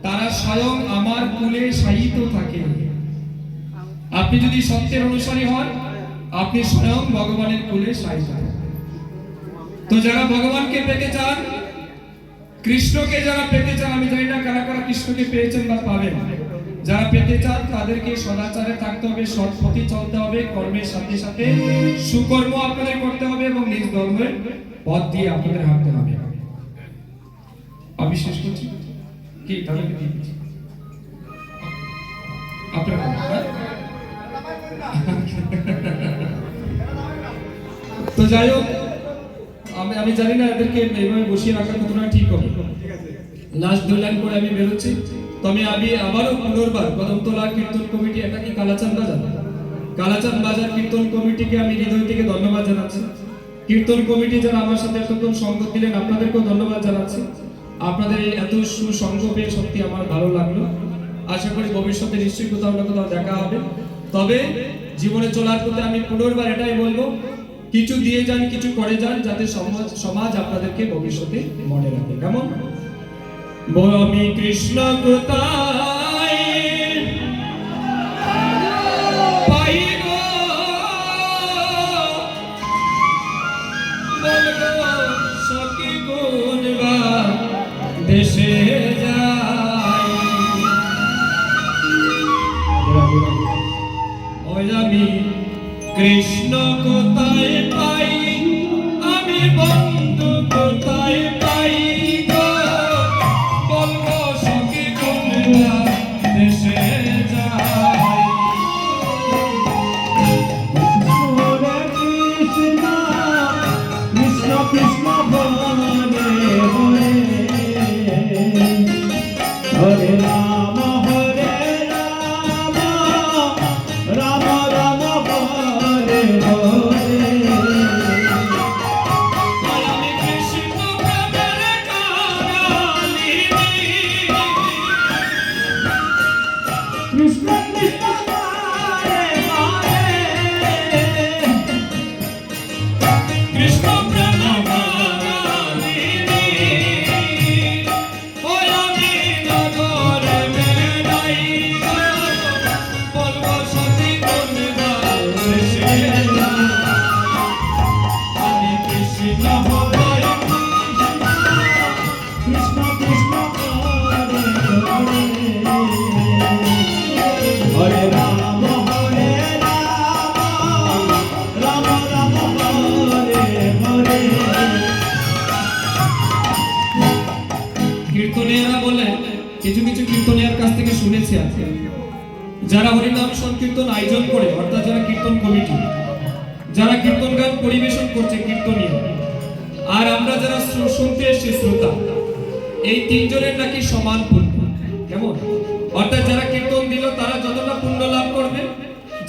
তারা স্বয়ং আমার কুলে শায়িত থাকে আপনি যদি সত্যের অনুসারী হন আপনি স্বয়ং ভগবানের কুলে শায়িত তো যারা ভগবানকে পেতে চান, কৃষ্ণকে যারা পেতে চান, আমি জানি না কারা কারা কৃষ্ণকে পেয়েছেন বা পাবেন, যারা পেতে চান তাদেরকে সদাচারে থাকতে হবে, সৎ পথে চলতে হবে, কর্মের সাথে সাথে সুকর্ম আপনাদের করতে হবে এবং নিজ ধর্মের পথ দিয়ে আপনাদের হাঁটতে হবে। আমি শেষ করছি কি তাদেরকে দিয়ে দিচ্ছি আপনারা তো যাই হোক, আমি জানি না এদেরকে এইভাবে বসিয়ে রাখার কতটা ঠিক হবে। লাস্ট 2 লাইন করে আমি বেরোচ্ছি। তো আমি আবারও পুনর্বার কদমতলা কীর্তন কমিটি, এটা কি কালাচাঁদ বাজার, কালাচাঁদ বাজার কীর্তন কমিটিকে আমি হৃদয় থেকে ধন্যবাদ জানাচ্ছি। কীর্তন কমিটি যারা আমার সাথে এতক্ষণ সঙ্গ দিলেন, আপনাদেরকেও ধন্যবাদ জানাচ্ছি। আপনাদের এই এত সুসঙ্গ পেয়ে সত্যি আমার ভালো লাগলো। আশা করি ভবিষ্যতে নিশ্চয়ই কোথাও না কোথাও দেখা হবে। তবে জীবনে চলার পথে আমি পুনর্বার এটাই বলবো, কিছু দিয়ে যান, কিছু করে যান, যাতে সমাজ আপনাদেরকে ভবিষ্যতে মনে রাখে। কেমন? আমি কৃষ্ণ কোথায় পাই গো, বলবো সখী গুণবা দেশে যাই। ওই আমি কৃষ্ণ কোথায় পাই, আমি বন্ধু কোথায় পাই গো, বলবো সখী গুণবা দেশে যাই। কৃষ্ণ কৃষ্ণ বলে হরে হরে রাম হরে রাম, রাম রাম হরে হরে। আমি কৃষ্ণ প্রেমের কাঙালিনী, কৃষ্ণ কৃষ্ণ হরে হরে, কৃষ্ণ প্রেম কাঙালিনী, ওই আমি নগরে বেড়াই গো, বলবো সখী গুণবা দেশে যাই। আমি কৃষ্ণ হরে কৃষ্ণ কৃষ্ণ হরে হরে, হরে রাম হরে রাম, রাম রাম হরে হরে। কীর্তনীয়রা বলে, কিছু কিছু কীর্তনীয়ার কাছ থেকে শুনেছি আজকে, যারা হরিনাম সংকীর্তন আয়োজন করে, অর্থাৎ যারা কীর্তন কমিটি, যারা কীর্তন গান পরিবেশন করছে কীর্তনীয়, আর আমরা যারা শুনতে এসেছি শ্রোতা, এই তিনজনের নাকি সমান পুণ্য। কেমন? অর্থাৎ যারা কীর্তন দিল তারা যতটা পুণ্য লাভ করবে,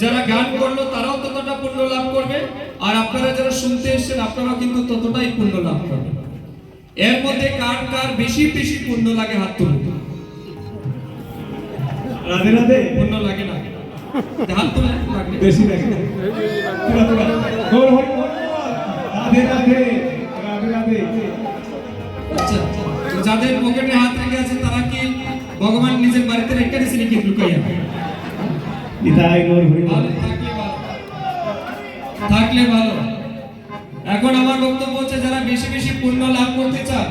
যারা গান করলো তারাও ততটা পুণ্য লাভ করবে, আর আপনারা যারা শুনতে এসেছেন আপনারা কিন্তু ততটাই পুণ্য লাভ করবেন। এর মধ্যে কার কার বেশি বেশি পুণ্য লাগে হাত তুলুন। রাধে রাধে। পুণ্য লাগে না, হাত তুলে লাগবে। বেশি লাগে তুলা তুলা গৌর হরি বল। রাধে রাধে রাধে রাধে। আচ্ছা, তো যাদের পকেটে হাত রেখে আছে তারা কি ভগবান নিজের বাড়িতে রেখে দিয়েছে নাকি লুকাইয়া? নিতাই গৌর হরি বল। ভালো থাকলে ভালো। এখন আমার বক্তব্য হচ্ছে, যারা বেশি বেশি পুণ্য লাভ করতে চান,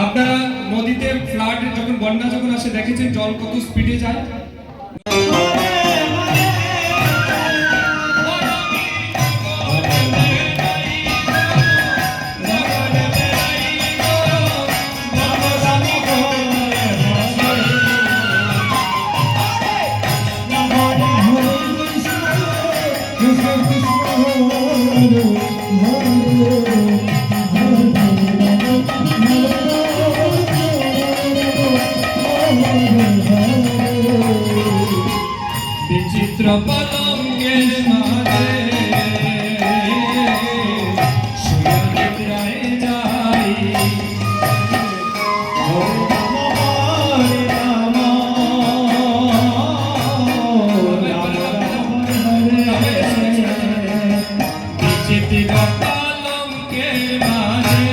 আপনারা নদীতে ফ্লাড যখন, বন্যা যখন আসে, দেখেছেন জল কত স্পিডে যায়। বিচিত্র পলঙ্কের মাঝে শুয়ে নিদ্রায় যাই। বিচিত্র পলঙ্কের মাঝে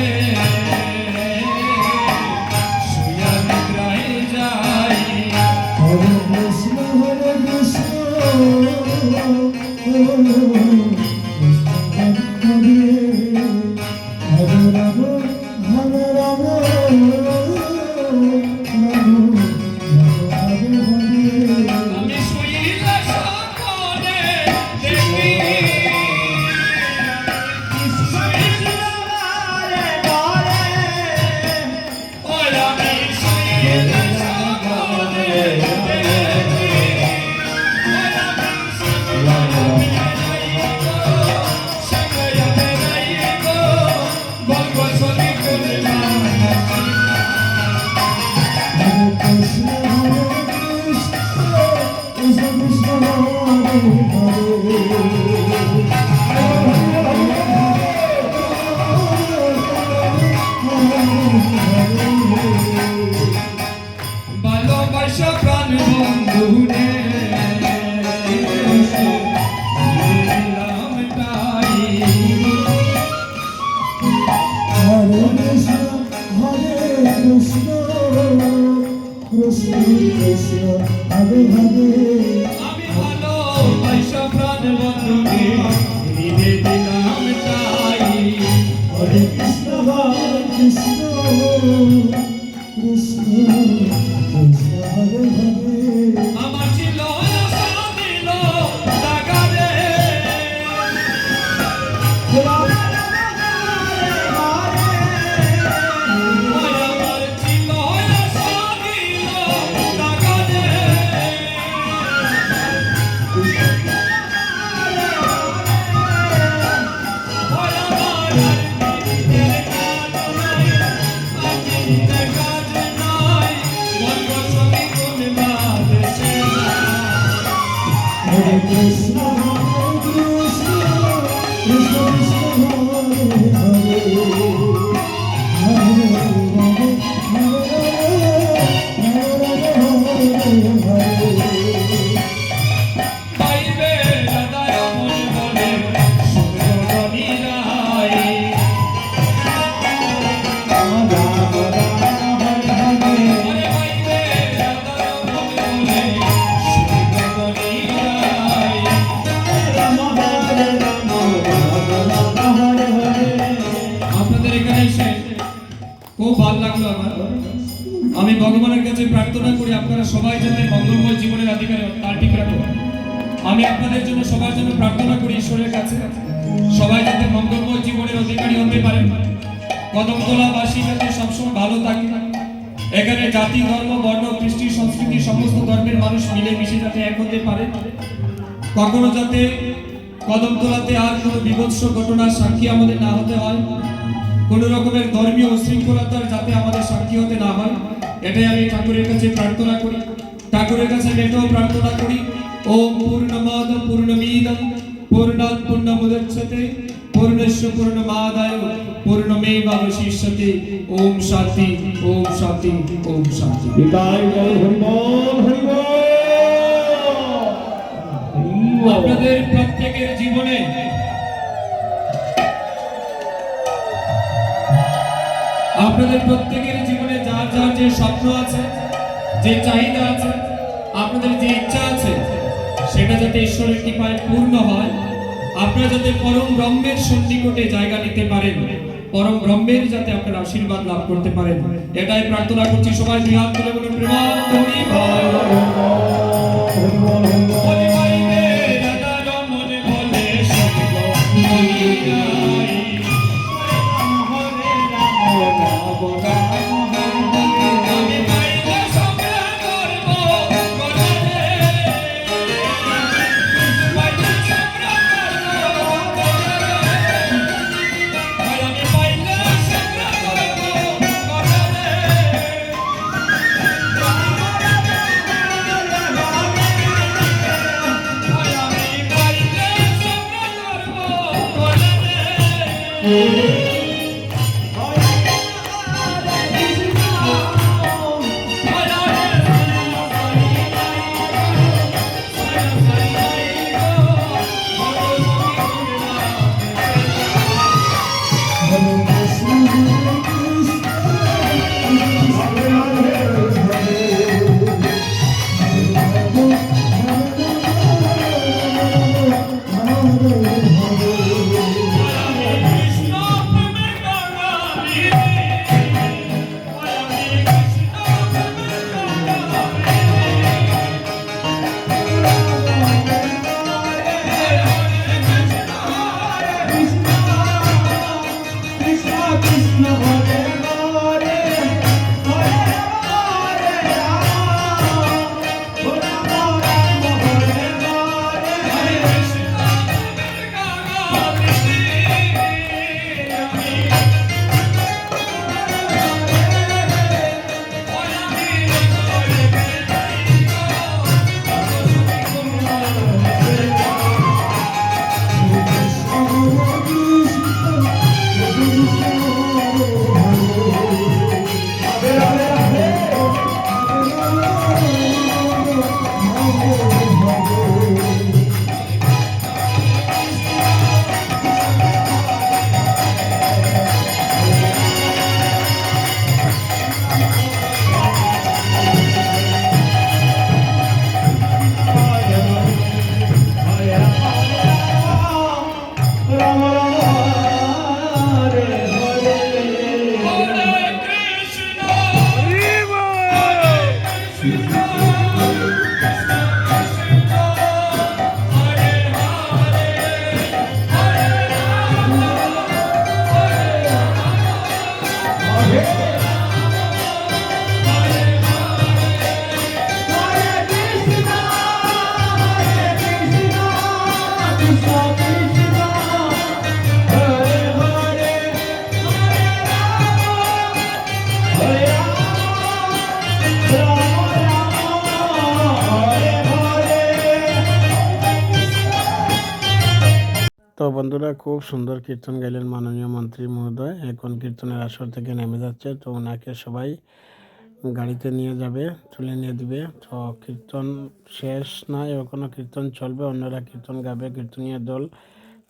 শুয়ে নিদ্রায় যাই। হরে কৃষ্ণ কৃষ্ণ হরে আমি শুইলে সকলে দেখি ওই আমি শুইলে সকলে দেখি ওই আমি সঙ্গে রাইব গল্প শনি করে না ভালোবাসা প্রাণ বন্ধুরে দিলাম তাই আমি ভালোবাসা প্রাণ বন্ধুরে দিলাম তাই আমার ছিল আশা দিল লাগারে ওই আমার ছিল আশা দিল লাগারে ওই আমার দিনের কাজ নাই আজকে কাজ নাই গল্প সঙ্গে কোন বাদেশে পাইবে দাদায় মন বলে সুরনি রাই আরে পাইবে দাদায় মন বলে সুরনি রাই আপনাদের এখানে এসে খুব ভালো লাগলো আমার আমি ভগবানের কাছে প্রার্থনা করি আপনারা সবাই যাতে মঙ্গলময় জীবনের অধিকারী তার ঠিক রাখো আমি আপনাদের জন্য সবার জন্য প্রার্থনা করি ঈশ্বরের কাছে সবাই যাতে মঙ্গলময় জীবনের অধিকারী হতে পারে কদমতলাবাসী যাতে সবসময় ভালো থাকে এখানে জাতি ধর্ম বর্ণ কৃষ্টি সংস্কৃতি সমস্ত ধর্মের মানুষ মিলে মিশে যাতে এক হতে পারে কখনো যাতে কদমতলাতে আর কোনো বিভৎস ঘটনার সাক্ষী আমাদের না হতে হয় কোনো রকমের ধর্মীয় উশৃঙ্খলতার যাতে আমাদের সাক্ষী হতে না হয় এটাই আমি ঠাকুরের কাছে প্রার্থনা করি ঠাকুরের কাছে আমি এটাও প্রার্থনা করি ওম পূর্ণমদ পূর্ণমিদম পূর্ণাৎ পূর্ণমুদচ্যতে পূর্ণস্য পূর্ণমাদায় পূর্ণমেবাবশিষ্যতে ওম শান্তি ওম শান্তি ওম শান্তি বিদায় বল হরিবল হরিবল আপনাদের প্রত্যেকের জীবনে যার যার যে স্বপ্ন আছে যে চাহিদা আছে আপনাদের যে ইচ্ছা আছে সেটা যাতে ঈশ্বরের কৃপায় পূর্ণ হয় আপনারা যাতে পরম ব্রহ্মের সন্নিকটে জায়গা নিতে পারেন পরম ব্রহ্মের যাতে আপনারা আশীর্বাদ লাভ করতে পারেন এটাই প্রার্থনা করছি সবাই দুই হাত তুলে বলুন প্রেমানন্দ হরি বল হরি ভাই রে দাদা রমন বলে সত্য হরি গাই হরে রাম রাম আমি পাইলে সংগ্রাম করব করবে পাইলে সংগ্রাম করব আমি পাইলে সংগ্রাম করব করবে তো বন্ধুরা, খুব সুন্দর কীর্তন গাইলেন মাননীয় মন্ত্রী মহোদয়। এখন কীর্তনের আসর থেকে নেমে যাচ্ছে, তো ওনাকে সবাই গাড়িতে নিয়ে যাবে, তুলে নিয়ে দিবে। তো কীর্তন শেষ নয়, এখনও কীর্তন চলবে, অন্যরা কীর্তন গাবে, কীর্তনীয় দল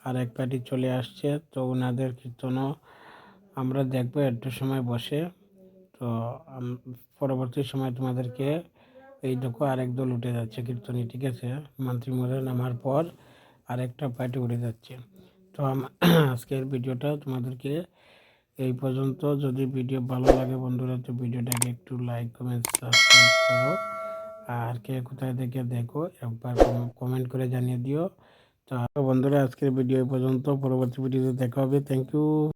আর এক পার্টি চলে আসছে। তো ওনাদের কীর্তনও আমরা দেখবো একটু সময় বসে। তো পরবর্তী সময় তোমাদেরকে এই দেখো আরেক দল উঠে যাচ্ছে কীর্তনী, ঠিক আছে? মন্ত্রী মহোদয় নামার পর আরেকটা পার্টি উঠে যাচ্ছে। তো আজকের ভিডিওটা তোমাদেরকে এই পর্যন্ত। যদি ভিডিও ভালো লাগে বন্ধুরা, তো ভিডিওটাকে একটু লাইক কমেন্ট সাবস্ক্রাইব করো। আর কে কোথায় থেকে দেখো একবার কমেন্ট করে জানিয়ে দিও। তো বন্ধুরা, আজকের ভিডিও এই পর্যন্ত, পরবর্তী ভিডিওতে দেখা হবে। Thank you.